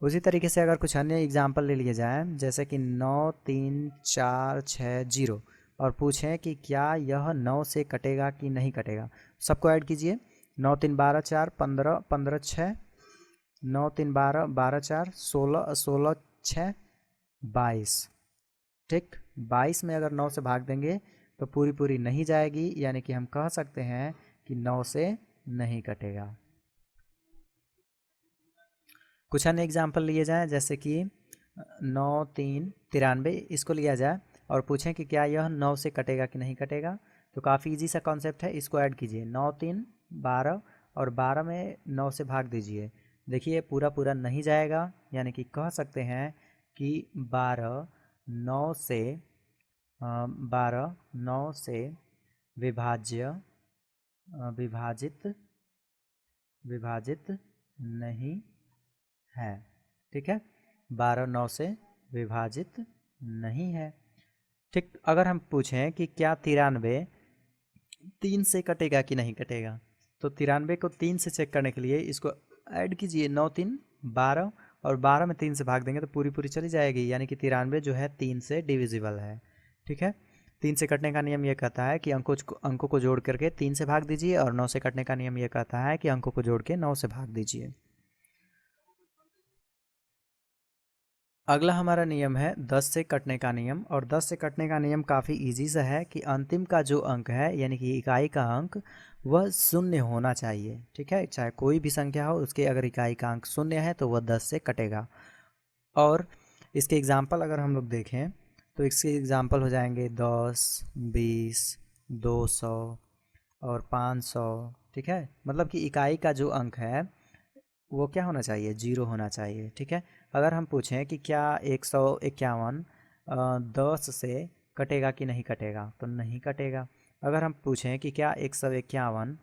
उसी तरीके से अगर कुछ अन्य एग्जाम्पल ले लिए जाए, जैसे कि 9 3 4 6 0, और पूछें कि क्या यह 9 से कटेगा कि नहीं कटेगा, सबको ऐड कीजिए। 9 3 12 4 15 15 6, 9 3 12 12 4 16 16 6 22, ठीक। 22 में अगर 9 से भाग देंगे तो पूरी पूरी नहीं जाएगी, यानी कि हम कह सकते हैं कि 9 से नहीं कटेगा। कुछ अन्य एग्जाम्पल लिए जाएँ, जैसे कि 9 3 93, इसको लिया जाए और पूछें कि क्या यह 9 से कटेगा कि नहीं कटेगा। तो काफ़ी इजी सा कॉन्सेप्ट है, इसको ऐड कीजिए। 9 3 12 और 12 में 9 से भाग दीजिए। देखिए पूरा पूरा नहीं जाएगा, यानी कि कह सकते हैं कि 12 9 से विभाज्य विभाजित नहीं है। ठीक है, 12 9 से विभाजित नहीं है। ठीक, अगर हम पूछें कि क्या 93 3 से कटेगा कि नहीं कटेगा, तो 93 को 3 से चेक करने के लिए इसको ऐड कीजिए। 9 3 12 और 12 में 3 से भाग देंगे तो पूरी पूरी चली जाएगी, यानी कि 93 जो है 3 से डिविजिबल है। ठीक है, 3 से कटने का नियम ये कहता है कि अंकों को जोड़ करके 3 से भाग दीजिए, और 9 से कटने का नियम ये कहता है कि अंकों को जोड़ के 9 से भाग दीजिए। अगला हमारा नियम है 10 से कटने का नियम, और 10 से कटने का नियम काफ़ी इजी सा है कि अंतिम का जो अंक है, यानी कि इकाई का अंक, वह शून्य होना चाहिए। ठीक है, चाहे कोई भी संख्या हो, उसके अगर इकाई का अंक शून्य है तो वह 10 से कटेगा। और इसके एग्जाम्पल अगर हम लोग देखें तो इसके एग्जाम्पल हो जाएंगे 10 20 200 और 500। ठीक है, मतलब कि इकाई का जो अंक है वो क्या होना चाहिए, 0 होना चाहिए। ठीक है, अगर हम पूछें कि क्या 151 10 से कटेगा कि नहीं कटेगा, तो नहीं कटेगा। अगर हम पूछें कि क्या 151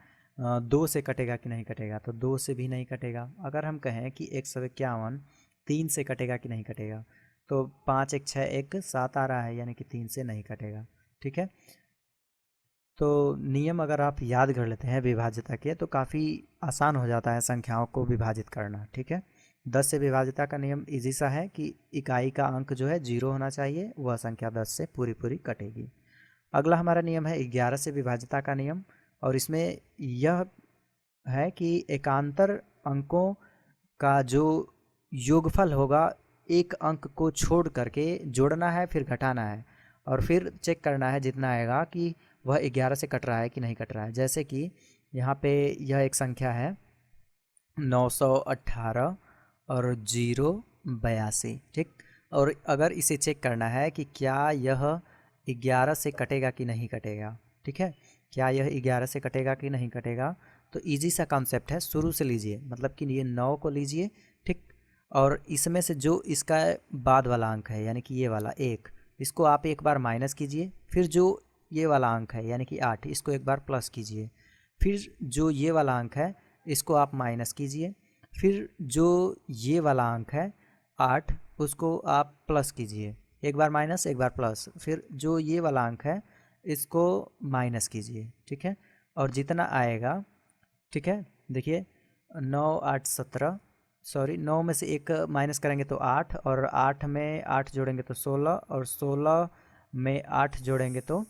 2 से कटेगा कि नहीं कटेगा, तो 2 से भी नहीं कटेगा। अगर हम कहें कि 151 3 से कटेगा कि नहीं कटेगा, तो 5 1 6 1 7 आ रहा है, यानी कि 3 से नहीं कटेगा। ठीक है, तो नियम अगर आप याद कर लेते हैं विभाज्यता के, तो काफ़ी आसान हो जाता है संख्याओं को विभाजित करना। ठीक है, 10 से विभाज्यता का नियम इजी सा है कि इकाई का अंक जो है 0 होना चाहिए, वह संख्या 10 से पूरी पूरी कटेगी। अगला हमारा नियम है 11 से विभाज्यता का नियम, और इसमें यह है कि एकांतर अंकों का जो योगफल होगा, एक अंक को छोड़ करके जोड़ना है, फिर घटाना है, और फिर चेक करना है जितना आएगा कि वह 11 से कट रहा है कि नहीं कट रहा है। जैसे कि यहाँ पे यह एक संख्या है 918 और 082। ठीक, और अगर इसे चेक करना है कि क्या यह 11 से कटेगा कि नहीं कटेगा। ठीक है, क्या यह 11 से कटेगा कि नहीं कटेगा, तो इजी सा कॉन्सेप्ट है, शुरू से लीजिए। मतलब कि ये 9 को लीजिए। ठीक, और इसमें से जो इसका बाद वाला अंक है, यानी कि ये वाला 1, इसको आप एक बार माइनस कीजिए। फिर जो ये वाला अंक है, यानी कि 8, इसको एक बार प्लस कीजिए। फिर जो ये वाला अंक है, इसको आप माइनस कीजिए। फिर जो ये वाला अंक है 8, उसको आप प्लस कीजिए। एक बार माइनस एक बार प्लस। फिर जो ये वाला अंक है, इसको माइनस कीजिए। ठीक है, और जितना आएगा, ठीक है, देखिए 9 8 17, सॉरी 9 में से एक माइनस करेंगे तो 8, और 8 में 8 जोड़ेंगे तो 16, और 16 में 8 जोड़ेंगे तो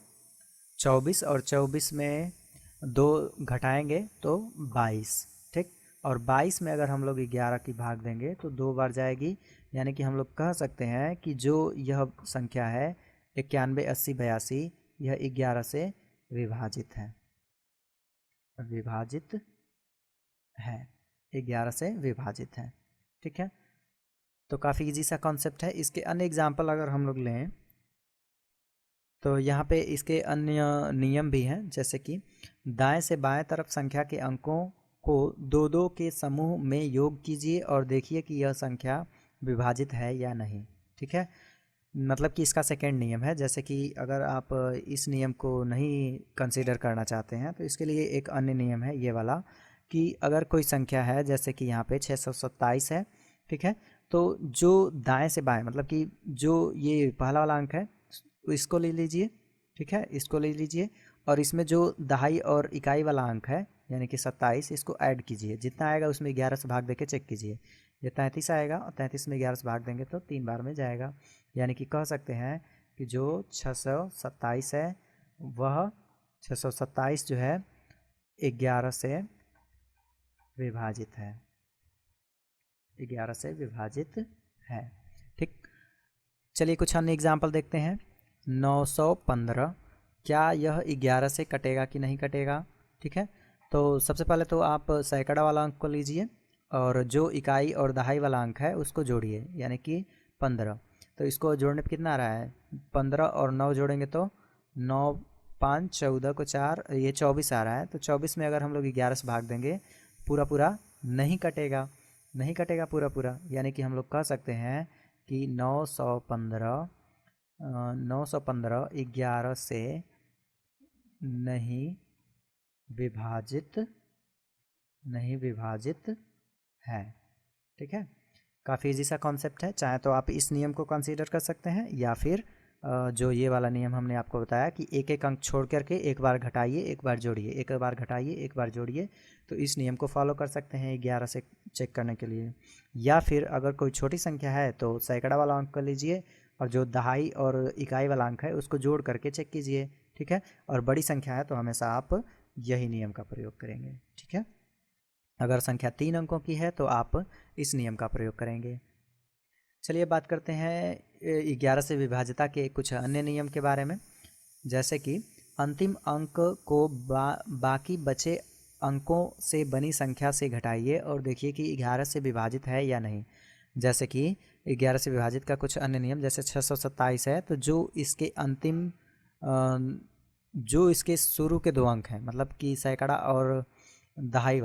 24, और 24 में 2 घटाएंगे तो 22। ठीक, और 22 में अगर हम लोग 11 की भाग देंगे तो 2 बार जाएगी, यानी कि हम लोग कह सकते हैं कि जो यह संख्या है 91 80 82, यह 11 से विभाजित है, विभाजित है, 11 से विभाजित है। ठीक है, तो काफ़ी इजी सा कॉन्सेप्ट है। इसके अन्य एग्जाम्पल अगर हम लोग लें तो यहाँ पे इसके अन्य नियम भी हैं, जैसे कि दाएं से बाएं तरफ संख्या के अंकों को 2-2 के समूह में योग कीजिए और देखिए कि यह संख्या विभाजित है या नहीं। ठीक है, मतलब कि इसका सेकेंड नियम है। जैसे कि अगर आप इस नियम को नहीं कंसीडर करना चाहते हैं, तो इसके लिए एक अन्य नियम है ये वाला, कि अगर कोई संख्या है, जैसे कि यहाँ पे 627 है। ठीक है, तो जो दाएं से बाएं, मतलब कि जो ये पहला वाला अंक है, इसको ले लीजिए। ठीक है, इसको ले लीजिए, और इसमें जो दहाई और इकाई वाला अंक है, यानी कि 27, इसको ऐड कीजिए। जितना आएगा उसमें 11 से भाग देके चेक कीजिए। ये 33 आएगा, और 33 में 11 से भाग देंगे तो 3 बार में जाएगा। यानी कि कह सकते हैं कि जो 627 है, वह 627 जो है 11 से विभाजित है, 11 से विभाजित है। ठीक, चलिए कुछ अन्य एग्जाम्पल देखते हैं। 915, क्या यह 11 से कटेगा कि नहीं कटेगा। ठीक है, तो सबसे पहले तो आप सैकड़ा वाला अंक को लीजिए और जो इकाई और दहाई वाला अंक है उसको जोड़िए, यानी कि 15। तो इसको जोड़ने पे कितना आ रहा है, 15 और 9 जोड़ेंगे तो 9 5 14 को 4, ये 24 आ रहा है। तो 24 में अगर हम लोग 11 से भाग देंगे, पूरा पूरा नहीं कटेगा, नहीं कटेगा पूरा पूरा, यानी कि हम लोग कह सकते हैं कि 915 11 से नहीं विभाजित है। ठीक है, काफ़ी इजी सा कॉन्सेप्ट है। चाहे तो आप इस नियम को कंसीडर कर सकते हैं, या फिर जो ये वाला नियम हमने आपको बताया कि एक एक अंक छोड़ करके एक बार घटाइए एक बार जोड़िए, एक बार घटाइए एक बार जोड़िए, तो इस नियम को फॉलो कर सकते हैं 11 से चेक करने के लिए। या फिर अगर कोई छोटी संख्या है तो सैकड़ा वाला अंक कर लीजिए और जो दहाई और इकाई वाला अंक है उसको जोड़ करके चेक कीजिए। ठीक है, और बड़ी संख्या है तो हमेशा आप यही नियम का प्रयोग करेंगे। ठीक है, अगर संख्या 3 अंकों की है तो आप इस नियम का प्रयोग करेंगे। चलिए बात करते हैं 11 से विभाज्यता के कुछ अन्य नियम के बारे में, जैसे कि अंतिम अंक को बाकी बचे अंकों से बनी संख्या से घटाइए और देखिए कि 11 से विभाजित है या नहीं। जैसे कि 11 से विभाजित का कुछ अन्य नियम, जैसे 627 है तो जो इसके शुरू के 2 अंक हैं, मतलब कि सैकड़ा और दहाई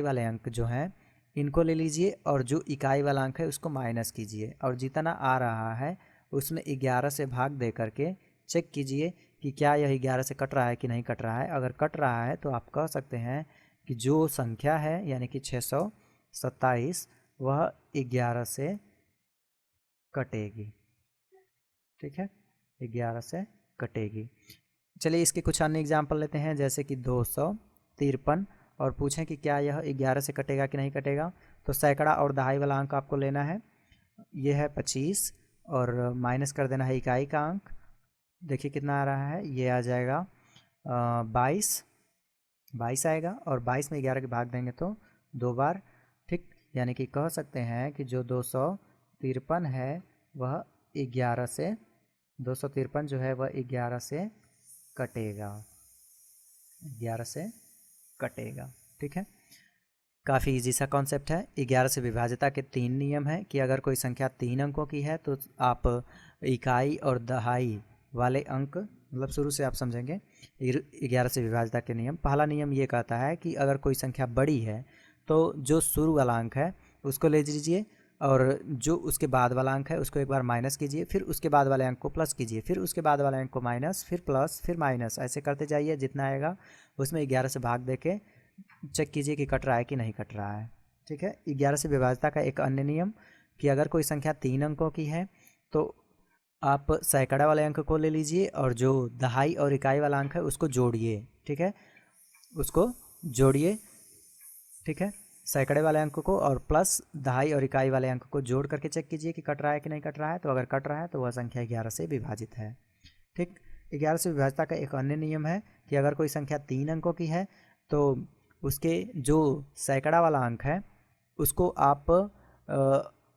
वाले अंक जो हैं इनको ले लीजिए और जो इकाई वाला अंक है उसको माइनस कीजिए और जितना आ रहा है उसमें 11 से भाग दे करके चेक कीजिए कि क्या यह 11 से कट रहा है कि नहीं कट रहा है। अगर कट रहा है तो आप कह सकते हैं कि जो संख्या है यानी कि 627 वह 11 से कटेगी। ठीक है, 11 से कटेगी। चलिए इसके कुछ अन्य एग्जाम्पल लेते हैं, जैसे कि 253 और पूछें कि क्या यह 11 से कटेगा कि नहीं कटेगा। तो सैकड़ा और दहाई वाला अंक आपको लेना है, ये है 25 और माइनस कर देना है इकाई का अंक। देखिए कितना आ रहा है, ये आ जाएगा 22 आएगा और 22 में 11 के भाग देंगे तो 2 बार। ठीक, यानी कि कह सकते हैं कि जो 253 है वह 253 जो है वह 11 से कटेगा, 11 से कटेगा। ठीक है, काफ़ी इजी सा कॉन्सेप्ट है। 11 से विभाज्यता के 3 नियम हैं कि अगर कोई संख्या 3 अंकों की है तो आप इकाई और दहाई वाले अंक, मतलब शुरू से आप समझेंगे 11 से विभाज्यता के नियम। पहला नियम ये कहता है कि अगर कोई संख्या बड़ी है तो जो शुरू वाला अंक है उसको ले लीजिए और जो उसके बाद वाला अंक है उसको एक बार माइनस कीजिए, फिर उसके बाद वाले अंक को प्लस कीजिए, फिर उसके बाद वाले अंक को माइनस, फिर प्लस, फिर माइनस, ऐसे करते जाइए। जितना आएगा उसमें 11 से भाग देके चेक कीजिए कि कट रहा है कि नहीं कट रहा है। ठीक है, 11 से विभाज्यता का एक अन्य नियम कि अगर कोई संख्या 3 अंकों की है तो आप सैकड़ा वाले अंक को ले लीजिए और जो दहाई और इकाई वाला अंक है उसको जोड़िए। ठीक है, उसको जोड़िए। ठीक है, सैकड़े वाले अंक को और प्लस दहाई और इकाई वाले अंक को जोड़ करके चेक कीजिए कि कट रहा है कि नहीं कट रहा है। तो अगर कट रहा है तो वह संख्या 11 से विभाजित है। ठीक, 11 से विभाज्यता का एक अन्य नियम है कि अगर कोई संख्या 3 अंकों की है तो उसके जो सैकड़ा वाला अंक है उसको आप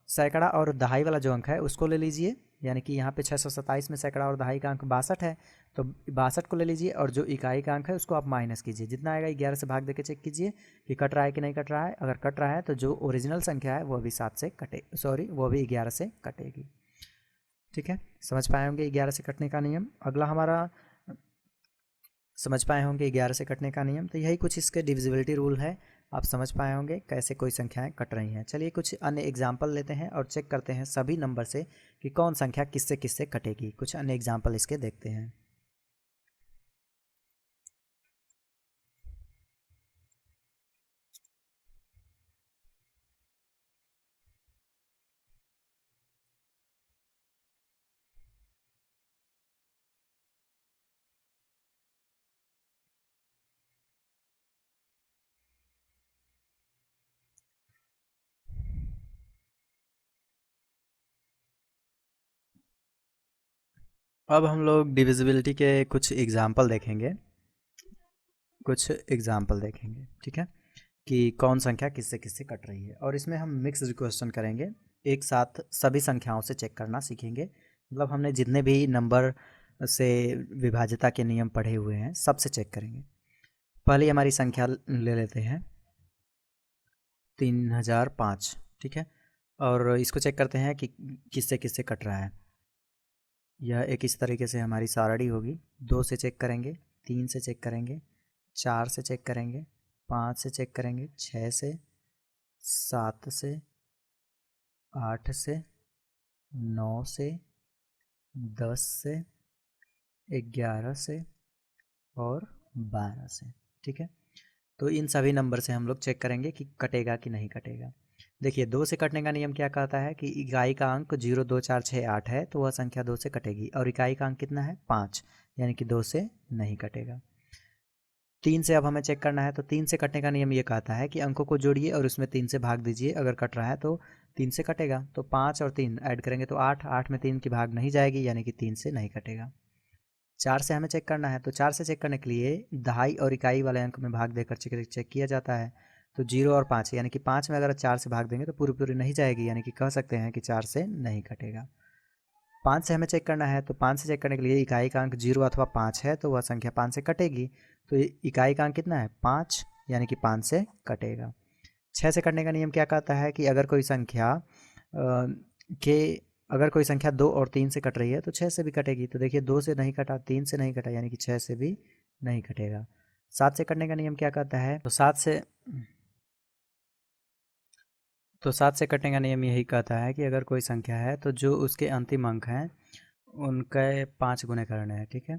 सैकड़ा और दहाई वाला जो अंक है उसको ले लीजिए, यानी कि यहाँ पे 627 में सैकड़ा और दहाई का अंक 62 है तो 62 को ले लीजिए और जो इकाई का अंक है उसको आप माइनस कीजिए। जितना आएगा 11 से भाग देके चेक कीजिए कि कट रहा है कि नहीं कट रहा है। अगर कट रहा है तो जो ओरिजिनल संख्या है वो भी 11 से कटेगी। ठीक है, समझ पाए होंगे 11 से कटने का नियम। अगला हमारा समझ पाए होंगे 11 से कटने का नियम, तो यही कुछ इसके डिविजिबिलिटी रूल है। आप समझ पाए होंगे कैसे कोई संख्याएं कट रही हैं। चलिए कुछ अन्य एग्जाम्पल लेते हैं और चेक करते हैं सभी नंबर से कि कौन संख्या किससे किससे कटेगी। कुछ अन्य एग्जाम्पल इसके देखते हैं। अब हम लोग डिविजिबिलिटी के कुछ एग्जाम्पल देखेंगे। ठीक है, कि कौन संख्या किससे किससे कट रही है, और इसमें हम मिक्स्ड क्वेश्चन करेंगे। एक साथ सभी संख्याओं से चेक करना सीखेंगे, मतलब हमने जितने भी नंबर से विभाज्यता के नियम पढ़े हुए हैं सबसे चेक करेंगे। पहले हमारी संख्या ले लेते हैं 3005, ठीक है। और इसको चेक करते हैं कि किससे किससे कट रहा है। यह एक इस तरीके से हमारी सारणी होगी। 2 से चेक करेंगे, 3 से चेक करेंगे, 4 से चेक करेंगे, 5 से चेक करेंगे, 6 से, 7 से, 8 से, 9 से, 10 से, 11 से और 12 से, ठीक है। तो इन सभी नंबर से हम लोग चेक करेंगे कि कटेगा कि नहीं कटेगा। देखिए 2 से कटने का नियम क्या कहता है कि इकाई का अंक 0, 2, 4, 6, 8 है, तो वह संख्या 2 से कटेगी। और इकाई का अंक कितना है? 5, यानी कि 2 से नहीं कटेगा। 3 से अब हमें चेक करना है, तो 3 से कटने का नियम ये कहता है कि अंकों को जोड़िए और उसमें 3 से भाग दीजिए। अगर कट रहा है तो 3 से कटेगा। तो 5 और 3 ऐड करेंगे तो 8, 8 में 3 की भाग नहीं जाएगी, यानी कि 3 से नहीं कटेगा। 4 से हमें चेक करना है, तो 4 से चेक करने के लिए दहाई और इकाई वाले अंक में भाग देकर चेक किया जाता है। तो 0 और 5, यानी कि 5 में अगर 4 से भाग देंगे तो पूरी पूरी नहीं जाएगी, यानी कि कह सकते हैं कि 4 से नहीं कटेगा। 5 से हमें चेक करना है, तो 5 से चेक करने के लिए इकाई का अंक 0 अथवा 5 है, तो वह संख्या 5 से कटेगी। तो इकाई का अंक कितना है? 5, यानी कि 5 से कटेगा। 6 से कटने का नियम क्या कहता है कि अगर कोई संख्या के अगर कोई संख्या 2 और 3 से कट रही है तो 6 से भी कटेगी। तो देखिए 2 से नहीं कटा, 3 से नहीं कटा, यानी कि 6 से भी नहीं कटेगा। 7 से कटने का नियम क्या कहता है? तो 7 से कटने का नियम यही कहता है कि अगर कोई संख्या है तो जो उसके अंतिम अंक हैं उनके 5 गुने करने हैं, ठीक है।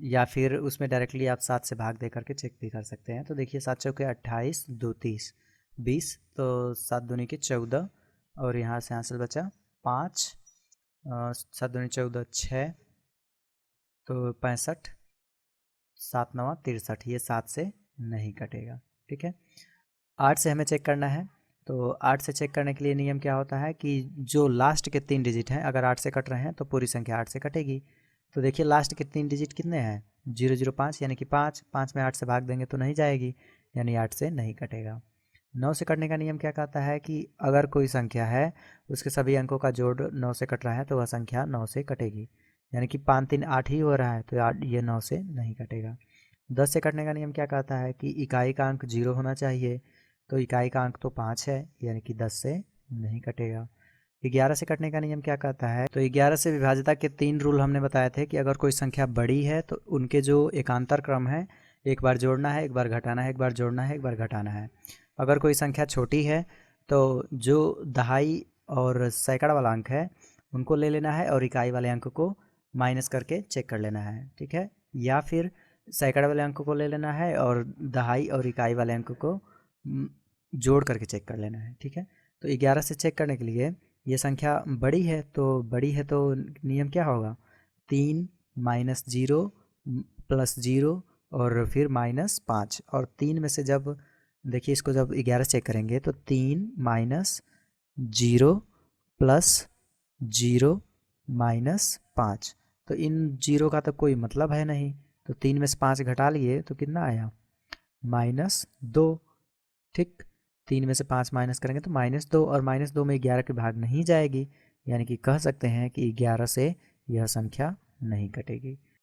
या फिर उसमें डायरेक्टली आप 7 से भाग दे करके चेक भी कर सकते हैं। तो देखिए 7 चौके 28, 2 30, 20, तो 7 दूनी के 14 और यहाँ से हासिल बचा 5, 7 दूनी 14, 6, तो 65, 7 9 63, ये 7 से नहीं कटेगा, ठीक है। 8 से हमें चेक करना है, तो 8 से चेक करने के लिए नियम क्या होता है कि जो लास्ट के 3 डिजिट हैं अगर 8 से कट रहे हैं तो पूरी संख्या 8 से कटेगी। तो देखिए लास्ट के 3 डिजिट कितने हैं? 005, यानी कि 5, 5 में 8 से भाग देंगे तो नहीं जाएगी, यानी 8 से नहीं कटेगा। 9 से कटने का नियम क्या कहता है कि अगर कोई संख्या है उसके सभी अंकों का जोड़ 9 से कट रहा है तो वह संख्या 9 से कटेगी, यानी कि 5 3 8 ही हो रहा है, तो ये 9 से नहीं कटेगा। 10 से कटने का नियम क्या कहता है कि इकाई का अंक 0 होना चाहिए, तो इकाई का अंक तो 5 है, यानी कि 10 से नहीं कटेगा। 11 से कटने का नियम क्या कहता है? तो 11 से विभाज्यता के 3 रूल हमने बताए थे कि अगर कोई संख्या बड़ी है तो उनके जो एकांतर क्रम है, एक बार जोड़ना है, एक बार घटाना है, एक बार जोड़ना है, एक बार घटाना है। अगर कोई संख्या छोटी है तो जो दहाई और सैकड़ा वाला अंक है उनको ले लेना है और इकाई वाले अंक को माइनस करके चेक कर लेना है, ठीक है। या फिर सैकड़ा वाले अंक को ले लेना है और दहाई और इकाई वाले अंक को जोड़ करके चेक कर लेना है, ठीक है। तो 11 से चेक करने के लिए ये संख्या बड़ी है तो नियम क्या होगा? 3 माइनस 0 प्लस 0 और फिर -5, और 3 में से जब देखिए इसको जब 11 से चेक करेंगे तो 3 माइनस 0 प्लस 0 -5, तो इन 0 का तो कोई मतलब है नहीं, तो 3 में से 5 घटा लिए तो कितना आया? -2, ठीक। 3 में से 5 माइनस करेंगे तो -2, और -2 में 11 के भाग नहीं जाएगी, यानी कि कह सकते हैं कि 11 से यह संख्या नहीं कटेगी।